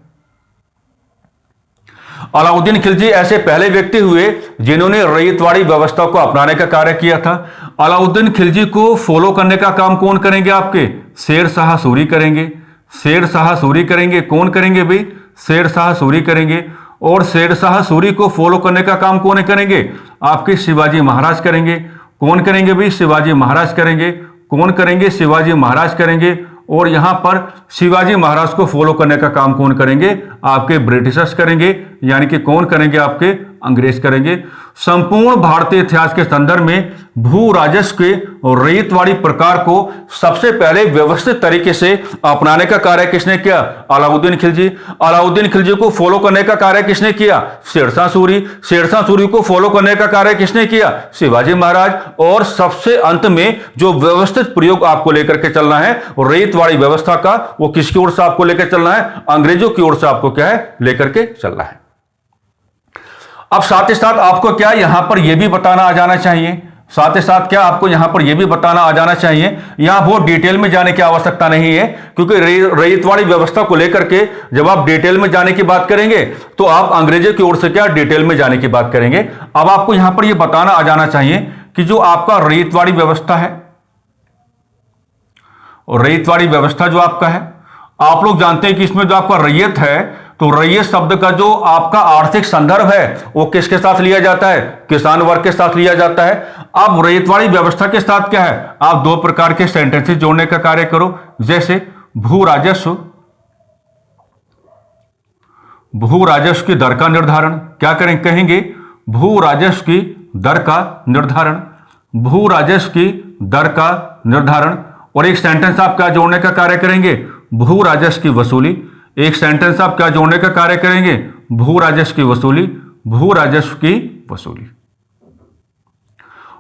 अलाउद्दीन खिलजी ऐसे पहले व्यक्ति हुए जिन्होंने रैयतवाड़ी व्यवस्था को अपनाने का कार्य किया था। अलाउद्दीन खिलजी को फॉलो करने का काम कौन करेंगे, आपके शेर शाह सूरी करेंगे। शेर शाह सूरी करेंगे, कौन करेंगे भाई, शेर शाह सूरी करेंगे। और शेर शाह सूरी को फॉलो करने का काम कौन करेंगे, आपके शिवाजी महाराज करेंगे। कौन करेंगे भाई, शिवाजी महाराज करेंगे। कौन करेंगे, शिवाजी महाराज करेंगे। और यहां पर शिवाजी महाराज को फॉलो करने का काम कौन करेंगे, आपके ब्रिटिशर्स करेंगे, यानी कि कौन करेंगे, आपके अंग्रेज करेंगे। संपूर्ण भारतीय इतिहास के संदर्भ में भू राजस्व के और रैयतवाड़ी प्रकार को सबसे पहले व्यवस्थित तरीके से अपनाने का कार्य किसने किया, अलाउद्दीन खिलजी। अलाउद्दीन खिलजी को फॉलो करने का कार्य किसने किया, शेरशाह सूरी। शेरशाह सूरी को फॉलो करने का कार्य किसने किया, शिवाजी महाराज। और सबसे अंत में जो व्यवस्थित प्रयोग आपको लेकर के चलना है रैयतवाड़ी व्यवस्था का, वो किसकी ओर से आपको लेकर चलना है, अंग्रेजों की ओर से आपको क्या है, लेकर के चलना है। अब साथ ही साथ आपको क्या यहां पर यह भी बताना आ जाना चाहिए, साथ ही साथ क्या आपको यहां पर यह भी बताना आ जाना चाहिए, यहां बहुत डिटेल में जाने की आवश्यकता नहीं है, क्योंकि रैयतवाड़ी व्यवस्था को लेकर के जब आप डिटेल में जाने की बात करेंगे तो आप अंग्रेजों की ओर से क्या डिटेल में जाने की बात करेंगे। अब आपको यहां पर यह बताना आ जाना चाहिए कि जो आपका रैयतवाड़ी व्यवस्था है, और रैयतवाड़ी व्यवस्था जो आपका है, आप लोग जानते हैं कि इसमें जो आपका रैयत है, तो रैयत शब्द का जो आपका आर्थिक संदर्भ है वो किसके साथ लिया जाता है, किसान वर्ग के साथ लिया जाता है। अब रैयतवाड़ी व्यवस्था के साथ क्या है, आप दो प्रकार के सेंटेंसेस जोड़ने का कार्य करो, जैसे भू राजस्व, भू राजस्व की दर का निर्धारण, क्या करें, कहेंगे भू राजस्व की दर का निर्धारण, भू राजस्व की दर का निर्धारण। और एक सेंटेंस आप क्या जोड़ने का कार्य करेंगे, भू राजस्व की वसूली। एक सेंटेंस आप क्या जोड़ने का कार्य करेंगे, भू राजस्व की वसूली, भू राजस्व की वसूली।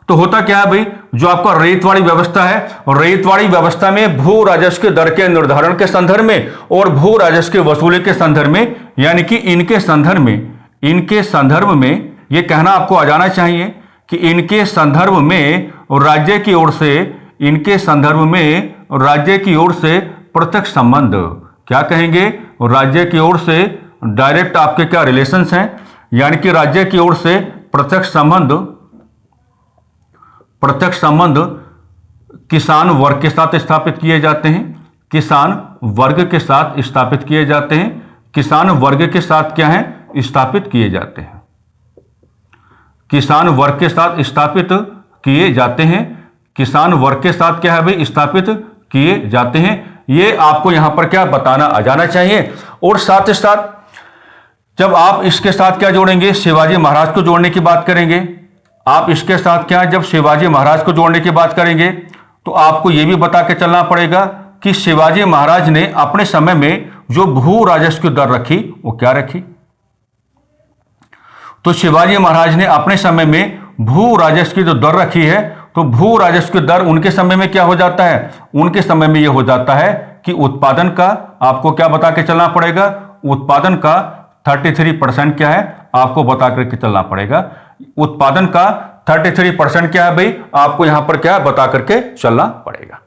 तो होता क्या है भाई, जो आपका रैयतवाड़ी व्यवस्था है, और रैयतवाड़ी व्यवस्था में भू राजस्व के दर के निर्धारण के संदर्भ में और भू राजस्व की वसूली के संदर्भ में, यानी कि इनके संदर्भ में यह कहना आपको आ जाना चाहिए कि इनके संदर्भ में राज्य की ओर से, इनके संदर्भ में राज्य की ओर से प्रत्यक्ष संबंध, क्या कहेंगे, राज्य की ओर से डायरेक्ट आपके क्या रिलेशंस हैं, यानी कि राज्य की ओर से प्रत्यक्ष संबंध किसान वर्ग के साथ स्थापित किए जाते हैं, किसान वर्ग के साथ स्थापित किए जाते हैं, किसान वर्ग के साथ क्या है, स्थापित किए जाते हैं, किसान वर्ग के साथ स्थापित किए जाते हैं, किसान वर्ग के साथ क्या है भाई, स्थापित किए जाते हैं। ये आपको यहां पर क्या बताना आ जाना चाहिए। और साथ ही साथ जब आप इसके साथ क्या जोड़ेंगे, शिवाजी महाराज को जोड़ने की बात करेंगे, आप इसके साथ क्या, जब शिवाजी महाराज को जोड़ने की बात करेंगे तो आपको यह भी बता के चलना पड़ेगा कि शिवाजी महाराज ने अपने समय में जो भू राजस्व की दर रखी वो क्या रखी। तो शिवाजी महाराज ने अपने समय में भू राजस्व की जो दर रखी है, तो भू राजस्व की दर उनके समय में क्या हो जाता है, उनके समय में यह हो जाता है कि उत्पादन का आपको क्या बता के चलना पड़ेगा, उत्पादन का 33% क्या है, आपको बता करके चलना पड़ेगा। उत्पादन का 33% क्या है भाई, आपको यहां पर क्या बता करके चलना पड़ेगा।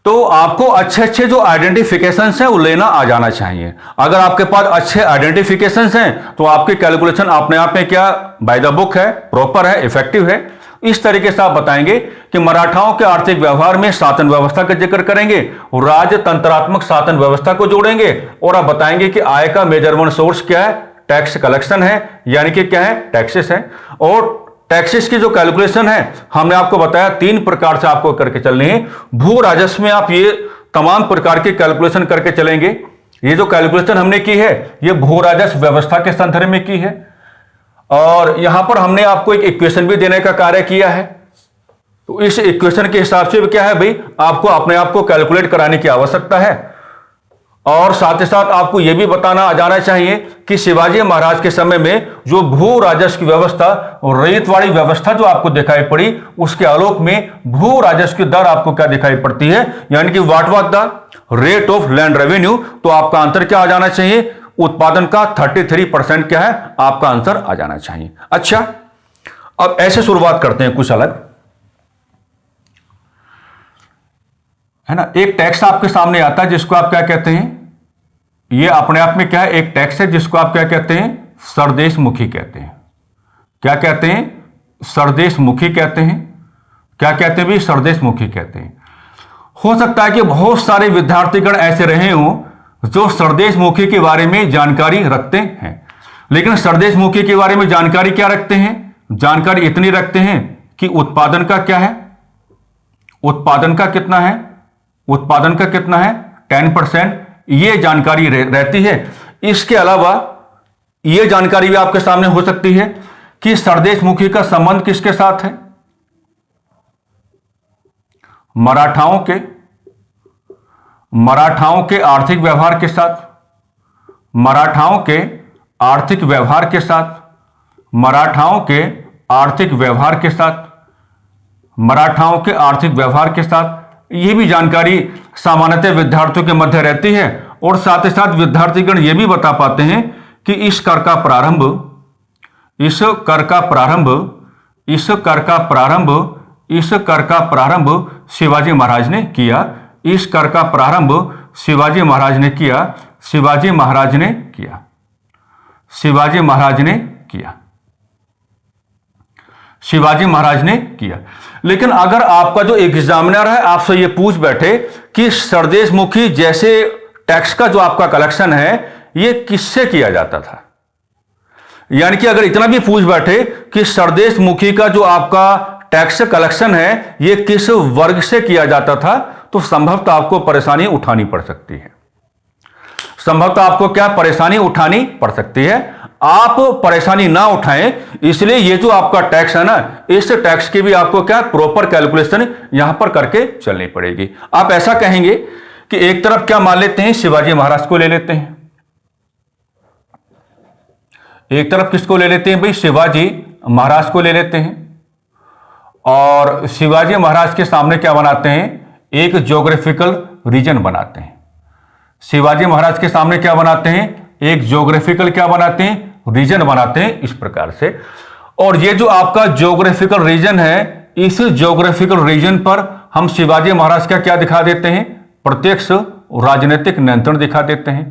तो आपको अच्छे जो आइडेंटिफिकेशंस हैं वो लेना आ जाना चाहिए। अगर आपके पास अच्छे आइडेंटिफिकेशंस हैं तो आपकी कैलकुलेशन अपने आप में क्या बाय द बुक है, प्रॉपर है, इफेक्टिव है। इस तरीके से आप बताएंगे कि मराठाओं के आर्थिक व्यवहार में शासन व्यवस्था का जिक्र करेंगे, राजतंत्रात्मक शासन व्यवस्था को जोड़ेंगे, और आप बताएंगे कि आय का मेजरमेंट सोर्स क्या है, टैक्स कलेक्शन है, यानी कि क्या है, टैक्सेस है। और टैक्सेस की जो कैलकुलेशन है हमने आपको बताया 3 प्रकार से आपको करके चलनी है। भू राजस्व में आप ये तमाम प्रकार की कैलकुलेशन करके चलेंगे। ये जो कैलकुलेशन हमने की है ये भू राजस्व व्यवस्था के संदर्भ में की है, और यहां पर हमने आपको एक इक्वेशन भी देने का कार्य किया है। तो इस इक्वेशन के हिसाब से क्या है भाई, आपको अपने आप को कैलकुलेट कराने की आवश्यकता है। और साथ ही साथ आपको यह भी बताना आ जाना चाहिए कि शिवाजी महाराज के समय में जो भू राजस्व की व्यवस्था और रैयतवाड़ी व्यवस्था जो आपको दिखाई पड़ी, उसके आलोक में भू राजस्व की दर आपको क्या दिखाई पड़ती है, यानी कि what was the rate of land revenue. तो आपका आंसर क्या आ जाना चाहिए, उत्पादन का 33% क्या है, आपका आंसर आ जाना चाहिए। अच्छा, अब ऐसे शुरुआत करते हैं कुछ अलग, है ना। एक टैक्स आपके सामने आता है जिसको आप क्या कहते हैं, ये अपने आप में क्या है, एक टैक्स है जिसको आप क्या कहते हैं, सरदेशमुखी कहते हैं। क्या कहते हैं, सरदेशमुखी कहते हैं। क्या कहते हैं भी, सरदेशमुखी कहते हैं। हो सकता है कि बहुत सारे विद्यार्थीगण ऐसे रहे हों जो सरदेशमुखी के बारे में जानकारी रखते हैं, लेकिन सरदेशमुखी के बारे में जानकारी क्या रखते हैं, जानकारी इतनी रखते हैं कि उत्पादन का क्या है, उत्पादन का कितना है, उत्पादन का कितना है 10%, ये जानकारी रहती है। इसके अलावा ये जानकारी भी आपके सामने हो सकती है कि सरदेशमुखी का संबंध किसके साथ है, मराठाओं के आर्थिक व्यवहार के साथ, मराठाओं के आर्थिक व्यवहार के साथ, मराठाओं के आर्थिक व्यवहार के साथ, मराठाओं के आर्थिक व्यवहार के साथ। यह भी जानकारी सामान्यतः विद्यार्थियों के मध्य रहती है। और साथ ही साथ विद्यार्थीगण यह भी बता पाते हैं कि इस कर का प्रारंभ, इस कर का प्रारंभ, इस कर का प्रारंभ, इस कर का प्रारंभ शिवाजी महाराज ने किया, इस कर का प्रारंभ शिवाजी महाराज ने किया, शिवाजी महाराज ने किया, शिवाजी महाराज ने किया, शिवाजी महाराज ने किया। लेकिन अगर आपका जो एग्जामिनर है आपसे ये पूछ बैठे कि सरदेशमुखी जैसे टैक्स का जो आपका कलेक्शन है ये किससे किया जाता था, यानी कि अगर इतना भी पूछ बैठे कि सरदेशमुखी का जो आपका टैक्स कलेक्शन है ये किस वर्ग से किया जाता था, तो संभवतः आपको परेशानी उठानी पड़ सकती है। संभवतः आपको क्या परेशानी उठानी पड़ सकती है। आप परेशानी ना उठाएं, इसलिए ये जो आपका टैक्स है ना, इस टैक्स की भी आपको क्या प्रॉपर कैलकुलेशन यहां पर करके चलनी पड़ेगी। आप ऐसा कहेंगे कि एक तरफ क्या मान लेते हैं, शिवाजी महाराज को ले लेते हैं, एक तरफ किसको ले लेते हैं भाई, शिवाजी महाराज को ले लेते हैं। और शिवाजी महाराज के सामने क्या बनाते हैं, एक ज्योग्राफिकल रीजन बनाते हैं। शिवाजी महाराज के सामने क्या बनाते हैं, एक ज्योग्राफिकल क्या बनाते हैं, रीजन बनाते हैं इस प्रकार से। और ये जो आपका ज्योग्राफिकल रीजन है, इस ज्योग्राफिकल रीजन पर हम शिवाजी महाराज का क्या दिखा देते हैं, प्रत्यक्ष राजनीतिक नियंत्रण दिखा देते हैं,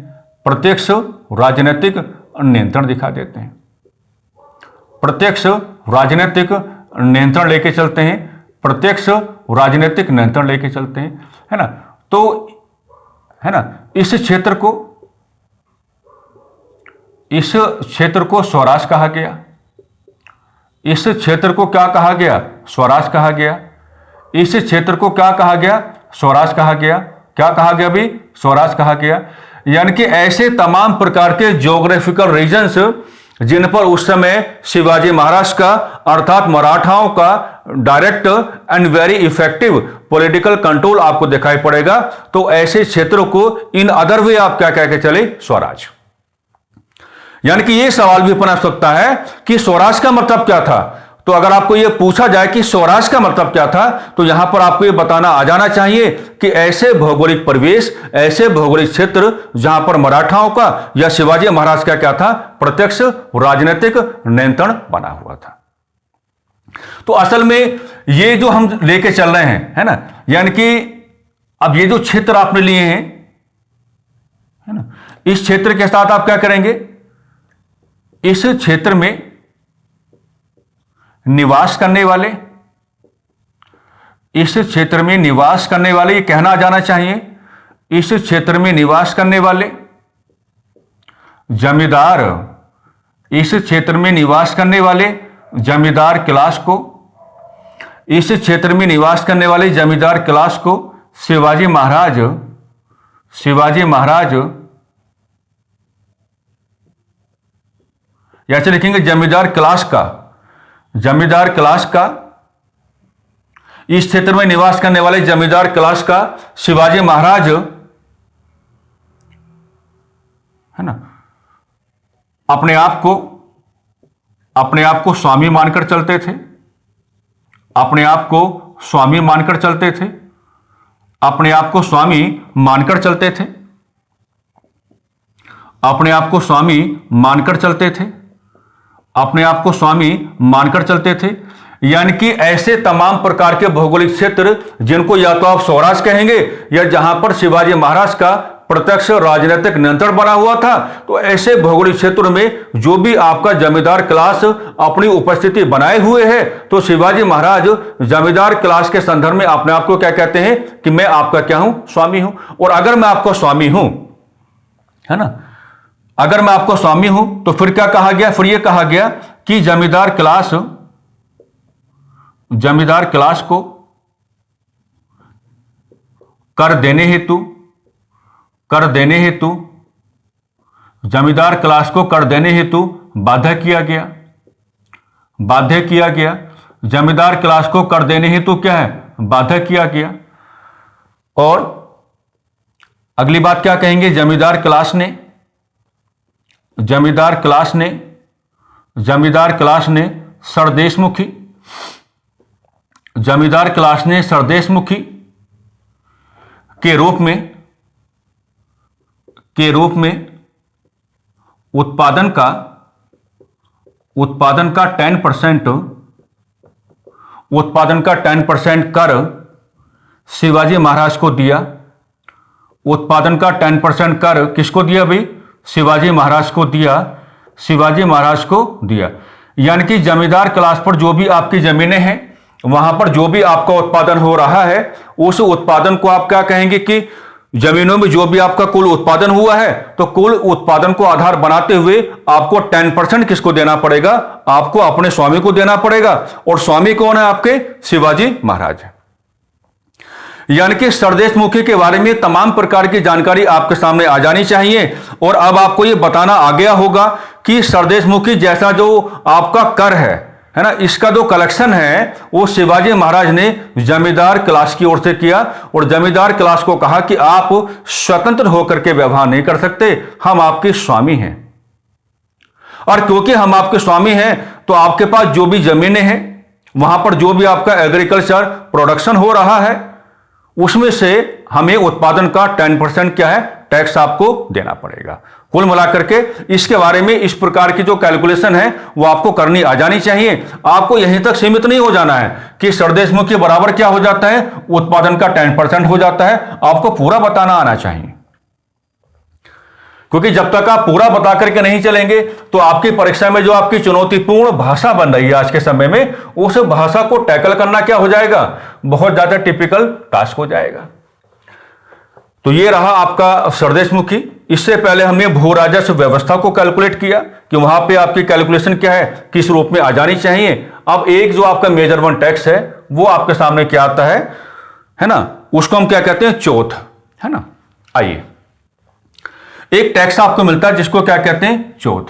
प्रत्यक्ष राजनीतिक नियंत्रण दिखा देते हैं, प्रत्यक्ष राजनीतिक नियंत्रण लेके चलते हैं, प्रत्यक्ष राजनीतिक नियंत्रण लेके चलते हैं, है ना। तो है ना, इस क्षेत्र को स्वराज कहा गया, इस क्षेत्र को क्या कहा गया, स्वराज कहा गया, इस क्षेत्र को क्या कहा गया, स्वराज कहा गया। क्या कहा गया भी, स्वराज कहा गया। यानी कि ऐसे तमाम प्रकार के ज्योग्राफिकल रीजन्स जिन पर उस समय शिवाजी महाराज का अर्थात मराठाओं का direct and very effective political control आपको दिखाई पड़ेगा, तो ऐसे क्षेत्रों को इन अदर वे आप क्या कह के चले, स्वराज। यानी कि यह सवाल भी बन सकता है कि स्वराज का मतलब क्या था। तो अगर आपको यह पूछा जाए कि स्वराज का मतलब क्या था, तो यहां पर आपको यह बताना आ जाना चाहिए कि ऐसे भौगोलिक परिवेश, ऐसे भौगोलिक क्षेत्र जहां पर मराठाओं का या शिवाजी महाराज का क्या था, प्रत्यक्ष राजनीतिक नियंत्रण बना हुआ था। तो असल में ये जो हम लेके चल रहे हैं, है ना, यानी कि अब ये जो क्षेत्र आपने लिए हैं, है ना, इस क्षेत्र के साथ आप क्या करेंगे, इस क्षेत्र में निवास करने वाले, इस क्षेत्र में निवास करने वाले, ये कहना आ जाना चाहिए, इस क्षेत्र में निवास करने वाले जमींदार, इस क्षेत्र में निवास करने वाले जमींदार क्लास को, इस क्षेत्र में निवास करने वाले जमींदार क्लास को शिवाजी महाराज या ऐसे लिखेंगे जमींदार क्लास का, जमींदार क्लास का, इस क्षेत्र में निवास करने वाले जमींदार क्लास का शिवाजी महाराज है ना, अपने आप को स्वामी मानकर चलते थे, अपने आप को स्वामी मानकर चलते थे, अपने आप को स्वामी मानकर चलते थे, अपने आप को स्वामी मानकर चलते थे, अपने आप को स्वामी मानकर चलते थे। यानी कि ऐसे तमाम प्रकार के भौगोलिक क्षेत्र जिनको या तो आप स्वराज कहेंगे या जहां पर शिवाजी महाराज का प्रत्यक्ष राजनीतिक नियंत्रण बना हुआ था, तो ऐसे भौगोलिक क्षेत्रों में जो भी आपका जमींदार क्लास अपनी उपस्थिति बनाए हुए है, तो शिवाजी महाराज जमींदार क्लास के संदर्भ में अपने आप को क्या कहते हैं कि मैं आपका क्या हूं, स्वामी हूं। और अगर मैं आपका स्वामी हूं, है ना, अगर मैं आपको स्वामी हूं तो फिर क्या कहा गया, फिर यह कहा गया कि जमींदार क्लास को कर देने हेतु जमींदार क्लास को कर देने हेतु बाध्य किया गया। जमींदार क्लास को कर देने हेतु क्या है, बाध्य किया गया। और अगली बात क्या कहेंगे, जमींदार क्लास ने सरदेशमुखी के रूप में उत्पादन का 10% कर शिवाजी महाराज को दिया। उत्पादन का 10% कर किसको दिया भाई, शिवाजी महाराज को दिया। यानी कि जमींदार क्लास पर जो भी आपकी जमीनें हैं, वहां पर जो भी आपका उत्पादन हो रहा है, उस उत्पादन को आप क्या कहेंगे कि जमीनों में जो भी आपका कुल उत्पादन हुआ है, तो कुल उत्पादन को आधार बनाते हुए आपको 10% किसको देना पड़ेगा, आपको अपने स्वामी को देना पड़ेगा। और स्वामी कौन है आपके, शिवाजी महाराज। यानी कि सरदेशमुखी के बारे में तमाम प्रकार की जानकारी आपके सामने आ जानी चाहिए। और अब आपको यह बताना आ गया होगा कि सरदेशमुखी जैसा जो आपका कर है ना, इसका जो कलेक्शन है वो शिवाजी महाराज ने जमींदार क्लास की ओर से किया। और जमींदार क्लास को कहा कि आप स्वतंत्र होकर के व्यवहार नहीं कर सकते, हम आपके स्वामी हैं। और क्योंकि हम आपके स्वामी हैं, तो आपके पास जो भी जमीनें हैं, वहां पर जो भी आपका एग्रीकल्चर प्रोडक्शन हो रहा है, उसमें से हमें उत्पादन का 10% क्या है, टैक्स आपको देना पड़ेगा। कुल मिलाकर के इसके बारे में इस प्रकार की जो कैलकुलेशन है वो आपको करनी आ जानी चाहिए। आपको यहीं तक सीमित नहीं हो जाना है कि सरदेशमुखी बराबर क्या हो जाता है, उत्पादन का 10% हो जाता है। आपको पूरा बताना आना चाहिए, क्योंकि जब तक आप पूरा बता करके नहीं चलेंगे तो आपकी परीक्षा में जो आपकी चुनौतीपूर्ण भाषा बन रही है आज के समय में, उस भाषा को टैकल करना क्या हो जाएगा, बहुत ज्यादा टिपिकल टास्क हो जाएगा। तो ये रहा आपका सरदेशमुखी। इससे पहले हमने भू राजस्व व्यवस्था को कैलकुलेट किया कि वहां पे आपकी कैलकुलेशन क्या है, किस रूप में आ जानी चाहिए। अब एक जो आपका मेजर वन टैक्स है वो आपके सामने क्या आता है ना, उसको हम क्या कहते हैं, चौथ, है ना। आइए, एक टैक्स आपको मिलता है जिसको क्या कहते हैं, चौथ।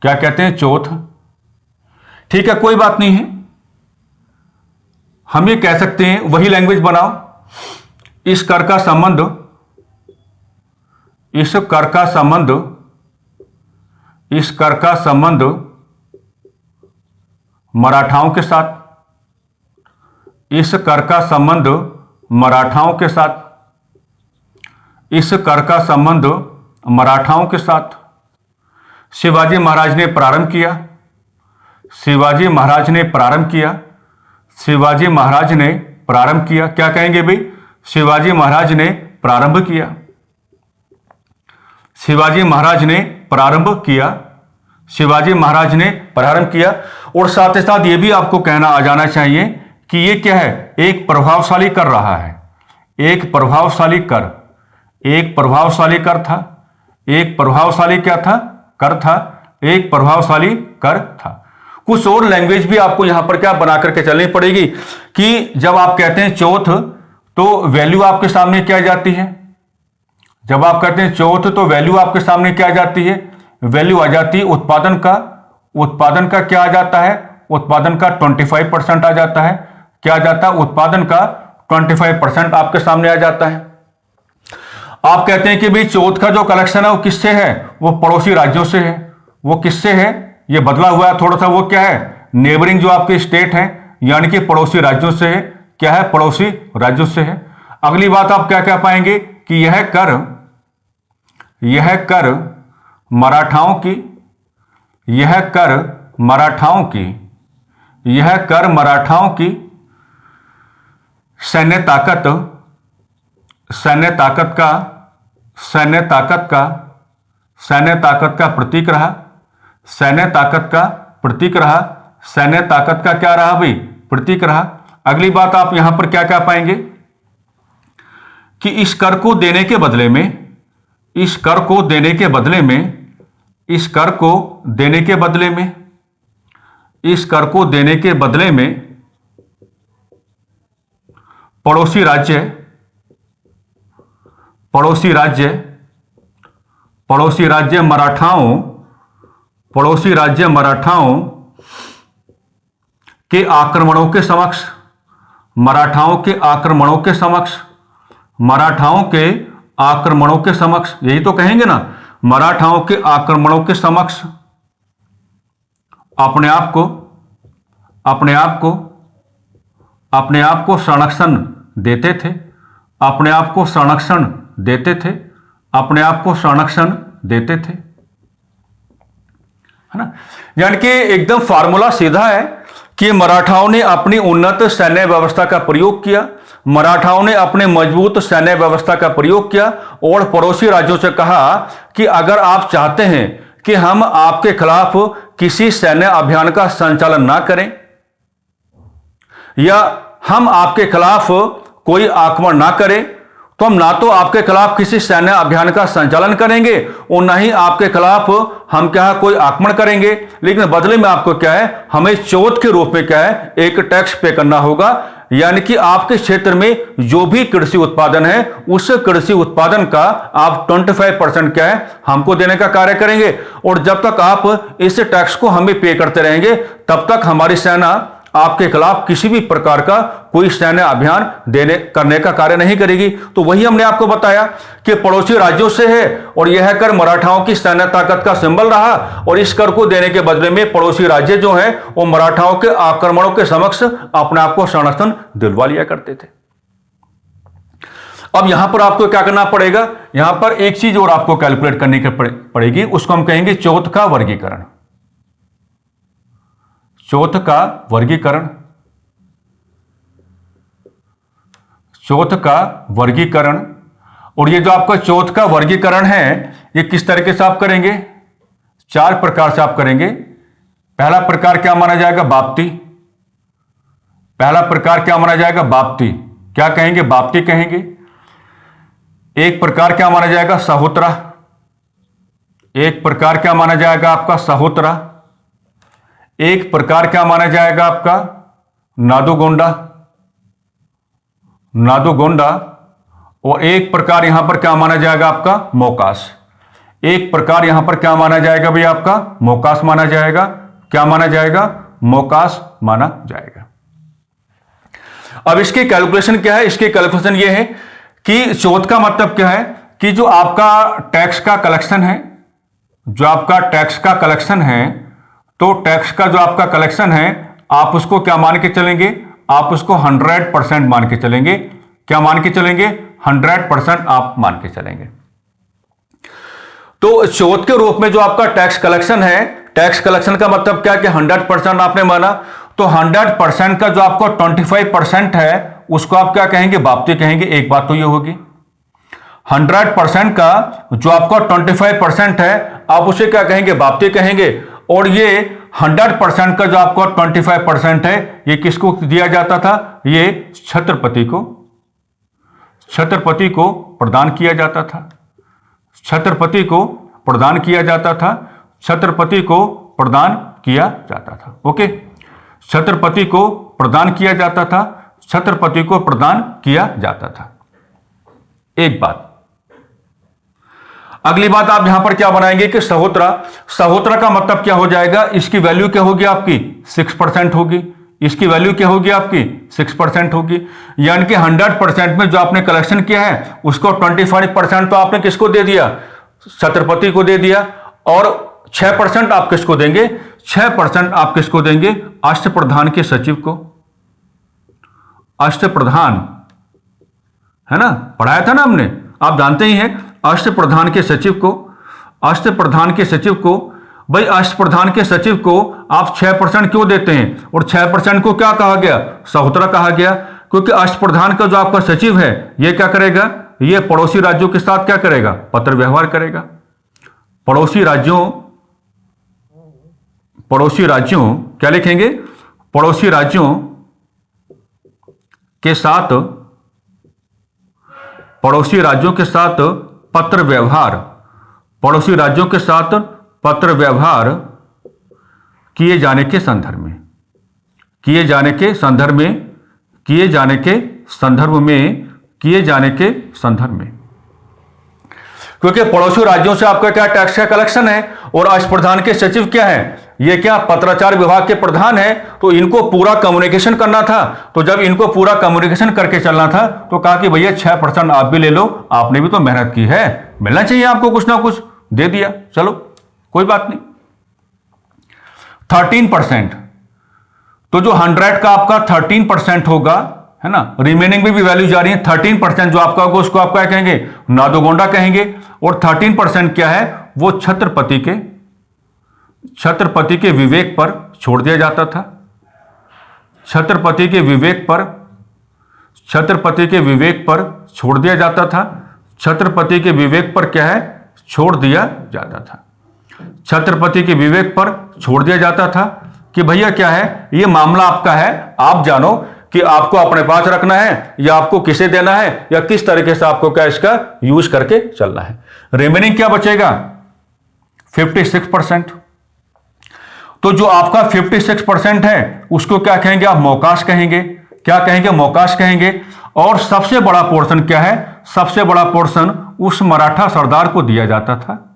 क्या कहते हैं, चौथ। ठीक है, कोई बात नहीं है, हम ये कह सकते हैं, वही लैंग्वेज बनाओ। इस कर का संबंध मराठाओं के साथ, इस कर का संबंध मराठाओं के साथ, इस कर का संबंध मराठाओं के साथ शिवाजी महाराज ने प्रारंभ किया। शिवाजी महाराज ने प्रारंभ किया। शिवाजी महाराज ने प्रारंभ किया। क्या कहेंगे भाई, शिवाजी महाराज ने प्रारंभ किया। शिवाजी महाराज ने प्रारंभ किया। शिवाजी महाराज ने प्रारंभ किया। और साथ ही साथ ये भी आपको कहना आ जाना चाहिए कि ये क्या है, एक प्रभावशाली कर रहा है, एक प्रभावशाली कर, एक प्रभावशाली कर था, एक प्रभावशाली क्या था, कर था, एक प्रभावशाली कर था। कुछ और लैंग्वेज भी आपको यहां पर क्या बना करके चलनी पड़ेगी कि जब आप कहते हैं चौथ तो वैल्यू आपके सामने क्या जाती है, जब आप कहते हैं चौथ तो वैल्यू आपके सामने क्या जाती है, वैल्यू आ जाती है उत्पादन का। उत्पादन का क्या आ जाता है, उत्पादन का 25% आ जाता है। क्या आ जाता है, उत्पादन का 25% आपके सामने आ जाता है। आप कहते हैं कि भाई चौथ का जो कलेक्शन है वो किससे है, वो पड़ोसी राज्यों से है। वो किससे है, ये बदला हुआ है थोड़ा सा, वो क्या है, नेबरिंग जो आपके स्टेट हैं यानी कि पड़ोसी राज्यों से है। क्या है, पड़ोसी राज्यों से है। अगली बात आप क्या कह पाएंगे कि यह कर मराठाओं की, यह कर मराठाओं की, यह कर मराठाओं की सैन्य ताकत का प्रतीक रहा। सैन्य ताकत का प्रतीक रहा। सैन्य ताकत का क्या रहा भाई, प्रतीक रहा। अगली बात आप यहां पर क्या कह पाएंगे कि इस कर को देने के बदले में, इस कर को देने के बदले में, इस कर को देने के बदले में, इस कर को देने के बदले में पड़ोसी राज्य मराठाओं के आक्रमणों के समक्ष, मराठाओं के आक्रमणों के समक्ष, यही तो कहेंगे ना, मराठाओं के आक्रमणों के समक्ष अपने आप को संरक्षण देते थे। अपने आप को संरक्षण देते थे। अपने आप को संरक्षण देते थे, है ना। यानी कि एकदम फार्मूला सीधा है कि मराठाओं ने अपनी उन्नत सैन्य व्यवस्था का प्रयोग किया, मराठाओं ने अपने मजबूत सैन्य व्यवस्था का प्रयोग किया और पड़ोसी राज्यों से कहा कि अगर आप चाहते हैं कि हम आपके खिलाफ किसी सैन्य अभियान का संचालन ना करें या हम आपके खिलाफ कोई आक्रमण ना करें, तो हम ना तो आपके खिलाफ किसी सैन्य अभियान का संचालन करेंगे और ना ही आपके खिलाफ हम क्या कोई आक्रमण करेंगे, लेकिन बदले में आपको क्या है, हमें चौथ के रूप में क्या है, एक टैक्स पे करना होगा। यानी कि आपके क्षेत्र में जो भी कृषि उत्पादन है उस कृषि उत्पादन का आप 25% क्या है, हमको देने का कार्य करेंगे। और जब तक आप इस टैक्स को हमें पे करते रहेंगे तब तक हमारी सेना आपके खिलाफ किसी भी प्रकार का कोई सैन्य अभियान करने का कार्य नहीं करेगी। तो वही हमने आपको बताया कि पड़ोसी राज्यों से है और यह कर मराठाओं की सैन्य ताकत का सिंबल रहा और इस कर को देने के बदले में पड़ोसी राज्य जो हैं वो मराठाओं के आक्रमणों के समक्ष अपने आप को संरक्षण दिलवा लिया करते थे। अब यहां पर आपको क्या करना पड़ेगा, यहां पर एक चीज और आपको कैलकुलेट करनी पड़ेगी, उसको हम कहेंगे चौथ का वर्गीकरण। चौथ का वर्गीकरण, चौथ का वर्गीकरण। और ये जो आपका चौथ का वर्गीकरण है ये किस तरीके से आप करेंगे, 4 प्रकार से आप करेंगे। पहला प्रकार क्या माना जाएगा, बाप्ती। पहला प्रकार क्या माना जाएगा, बाप्ती। क्या कहेंगे, बाप्ती कहेंगे। एक प्रकार क्या माना जाएगा, सहोत्रा। एक प्रकार क्या माना जाएगा आपका, सहोत्रा। एक प्रकार क्या माना जाएगा आपका, नादुगोंडा। नादुगोंडा। और एक प्रकार यहां पर क्या माना जाएगा आपका, मोकास। एक प्रकार यहां पर क्या माना जाएगा भाई आपका, मोकास माना जाएगा। क्या माना जाएगा, मोकास माना जाएगा। अब इसकी कैलकुलेशन क्या है, इसकी कैलकुलेशन यह है कि चौथ का मतलब क्या है कि जो आपका टैक्स का कलेक्शन है, जो आपका टैक्स का कलेक्शन है, तो टैक्स का जो आपका कलेक्शन है आप उसको क्या मान के चलेंगे, आप उसको 100% मान के चलेंगे। क्या मान के चलेंगे, 100% आप मान के चलेंगे। तो चौथ के रूप में जो आपका टैक्स कलेक्शन है, टैक्स कलेक्शन का मतलब क्या कि 100% आपने माना, तो 100% का जो आपको 25% है उसको आप क्या कहेंगे, बाप्ती कहेंगे। एक बात तो ये होगी। 100% का जो आपका 25% है आप उसे क्या कहेंगे, बाप्ती कहेंगे। और ये 100% का जो आपको 25% है ये किसको दिया जाता था, ये छत्रपति को प्रदान किया जाता था। छत्रपति को प्रदान किया जाता था। छत्रपति को प्रदान किया जाता था। ओके, छत्रपति को प्रदान किया जाता था। छत्रपति को प्रदान किया जाता था। एक बात। अगली बात आप यहां पर क्या बनाएंगे कि सहोत्रा। सहोत्रा का मतलब क्या हो जाएगा, इसकी वैल्यू क्या होगी आपकी, 6% होगी। इसकी वैल्यू क्या होगी आपकी 6% होगी। यानी कि 100% में जो आपने कलेक्शन किया है उसको 25% तो आपने किसको दे दिया, छत्रपति को दे दिया, और 6% आप किसको देंगे, 6% आप किसको देंगे, अष्टप्रधान के सचिव को। अष्टप्रधान है ना, पढ़ाया था ना हमने, आप जानते ही हैं, अष्टप्रधान के सचिव को, अष्टप्रधान के सचिव को, भाई अष्टप्रधान के सचिव को आप 6% क्यों देते हैं, और 6% को क्या कहा गया, सहोदरा कहा गया, क्योंकि अष्टप्रधान का जो आपका सचिव है ये क्या करेगा, ये पड़ोसी राज्यों के साथ क्या करेगा, पत्र व्यवहार करेगा। पड़ोसी राज्यों क्या लिखेंगे, पड़ोसी राज्यों के साथ, पड़ोसी राज्यों के साथ पत्र व्यवहार, पड़ोसी राज्यों के साथ पत्र व्यवहार किए जाने के संदर्भ में, किए जाने के संदर्भ में, किए जाने के संदर्भ में, किए जाने के संदर्भ में, क्योंकि पड़ोसी राज्यों से आपका क्या टैक्स का कलेक्शन है, और अष्टप्रधान के सचिव क्या है, ये क्या पत्राचार विभाग के प्रधान है, तो इनको पूरा कम्युनिकेशन करना था। तो जब इनको पूरा कम्युनिकेशन करके चलना था तो कहा कि भैया 6% आप भी ले लो, आपने भी तो मेहनत की है, मिलना चाहिए आपको कुछ ना कुछ, दे दिया, चलो कोई बात नहीं। 13%, तो जो 100 का आपका 13% होगा, है ना, रिमेनिंग में भी वैल्यू जा रही है, 13% जो आपका होगा उसको आप क्या कहेंगे, नादोगोंडा कहेंगे, और 13% क्या है, वो छत्रपति के विवेक पर छोड़ दिया जाता था। छत्रपति के विवेक पर, छत्रपति के विवेक पर छोड़ दिया जाता था। छत्रपति के विवेक पर क्या है, छोड़ दिया जाता था। छत्रपति के विवेक पर छोड़ दिया जाता था कि भैया क्या है, ये मामला आपका है, आप जानो कि आपको अपने पास रखना है या आपको किसे देना है, या किस तरीके से आपको क्या इसका यूज करके चलना है। रिमेनिंग क्या बचेगा, 56%। तो जो आपका 56% है उसको क्या कहेंगे आप, मौकाश कहेंगे। क्या कहेंगे, मौकाश कहेंगे। और सबसे बड़ा पोर्शन क्या है, सबसे बड़ा पोर्शन उस मराठा सरदार को दिया जाता था,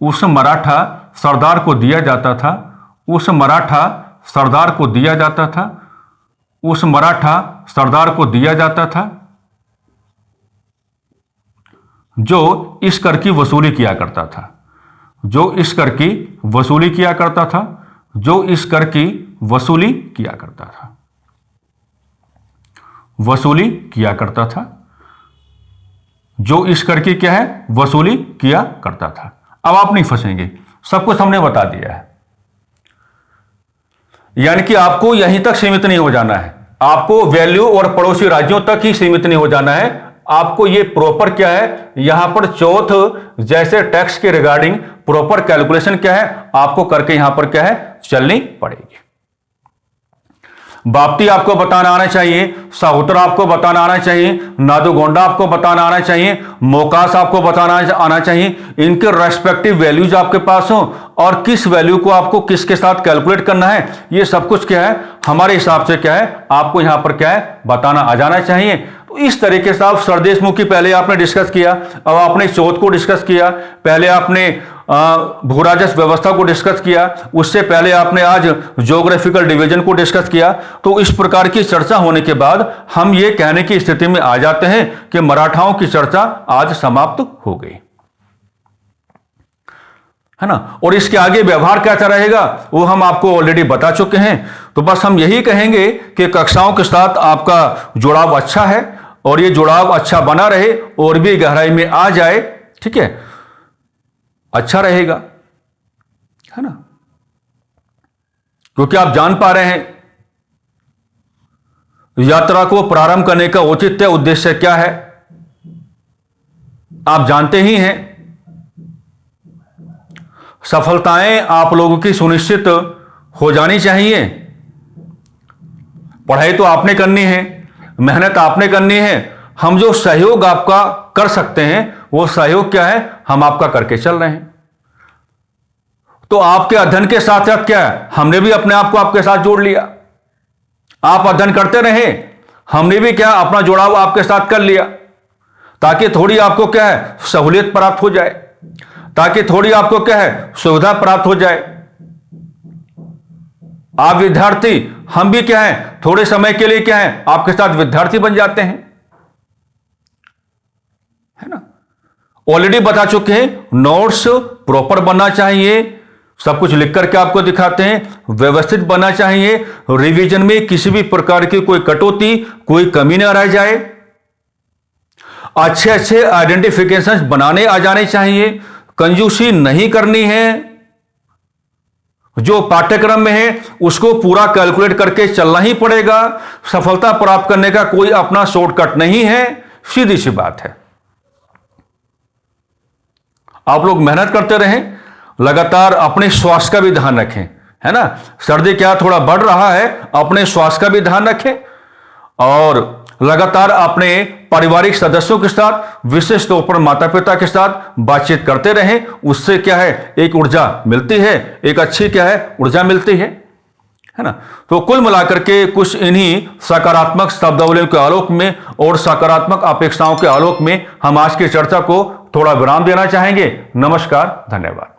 उस मराठा सरदार को दिया जाता था, उस मराठा सरदार को दिया जाता था, उस मराठा सरदार को दिया जाता था जो इस कर की वसूली किया करता था, जो इस कर की वसूली किया करता था, जो इस कर की वसूली किया करता था, वसूली किया करता था, जो इस कर की क्या है, वसूली किया करता था। अब आप नहीं फंसेंगे, सब कुछ हमने बता दिया है। यानी कि आपको यहीं तक सीमित नहीं हो जाना है, आपको वैल्यू और पड़ोसी राज्यों तक ही सीमित नहीं हो जाना है, आपको ये प्रॉपर क्या है, यहां पर चौथ जैसे टैक्स के रिगार्डिंग प्रॉपर कैलकुलेशन क्या है, आपको करके यहां पर क्या है, चलनी पड़ेगी। बाप्ती आपको बताना आना चाहिए, साहुतरा आपको बताना आना चाहिए, नादोगोंडा आपको बताना आना चाहिए, मोकास आपको बताना आना चाहिए, इनके रेस्पेक्टिव वैल्यूज आपके पास हो, और किस वैल्यू को आपको किसके साथ कैलकुलेट करना है, ये सब कुछ क्या है हमारे हिसाब से क्या है, आपको यहां पर क्या है बताना आ जाना चाहिए। तो इस तरीके से आप सरदेशमुखी पहले आपने डिस्कस किया, अब आपने चौथ को डिस्कस किया, पहले आपने भूराजस्व व्यवस्था को डिस्कस किया, उससे पहले आपने आज ज्योग्राफिकल डिवीजन को डिस्कस किया। तो इस प्रकार की चर्चा होने के बाद हम ये कहने की स्थिति में आ जाते हैं कि मराठाओं की चर्चा आज समाप्त हो गई, है ना। और इसके आगे व्यवहार कैसा रहेगा वो हम आपको ऑलरेडी बता चुके हैं। तो बस हम यही कहेंगे कि कक्षाओं के साथ आपका जुड़ाव अच्छा है, और ये जुड़ाव अच्छा बना रहे और भी गहराई में आ जाए, ठीक है, अच्छा रहेगा, है ना। क्योंकि आप जान पा रहे हैं यात्रा को प्रारंभ करने का औचित्य उद्देश्य क्या है, आप जानते ही हैं। सफलताएं आप लोगों की सुनिश्चित हो जानी चाहिए। पढ़ाई तो आपने करनी है, मेहनत आपने करनी है, हम जो सहयोग आपका कर सकते हैं वो सहयोग क्या है, हम आपका करके चल रहे हैं। तो आपके अध्ययन के साथ साथ क्या है, हमने भी अपने आप को आपके साथ जोड़ लिया। आप अध्ययन करते रहे, हमने भी क्या अपना जुड़ाव आपके साथ कर लिया, ताकि थोड़ी आपको क्या है सहूलियत प्राप्त हो जाए, ताकि थोड़ी आपको क्या है सुविधा प्राप्त हो जाए। आप विद्यार्थी, हम भी क्या है, थोड़े समय के लिए क्या है, आपके साथ विद्यार्थी बन जाते हैं, है ना। ऑलरेडी बता चुके हैं, नोट्स प्रॉपर बनना चाहिए, सब कुछ लिख करके आपको दिखाते हैं, व्यवस्थित बनना चाहिए, रिवीजन में किसी भी प्रकार की कोई कटौती, कोई कमी ना रह जाए, अच्छे अच्छे आइडेंटिफिकेशंस बनाने आ जाने चाहिए, कंजूसी नहीं करनी है, जो पाठ्यक्रम में है उसको पूरा कैलकुलेट करके चलना ही पड़ेगा, सफलता प्राप्त करने का कोई अपना शॉर्टकट नहीं है, सीधी सी बात है। आप लोग मेहनत करते रहें, लगातार अपने स्वास्थ्य का भी ध्यान रखें, है ना। सर्दी क्या थोड़ा बढ़ रहा है, अपने स्वास्थ्य का भी ध्यान रखें और लगातार अपने पारिवारिक सदस्यों के साथ, विशेष तौर पर माता पिता के साथ बातचीत करते रहें। उससे क्या है, एक ऊर्जा मिलती है, एक अच्छी क्या है, ऊर्जा मिलती है ना। तो कुल मिलाकर के कुछ इन्हीं सकारात्मक शब्दावलियों के आलोक में और सकारात्मक अपेक्षाओं के आलोक में हम आज की चर्चा को थोड़ा विराम देना चाहेंगे। नमस्कार, धन्यवाद।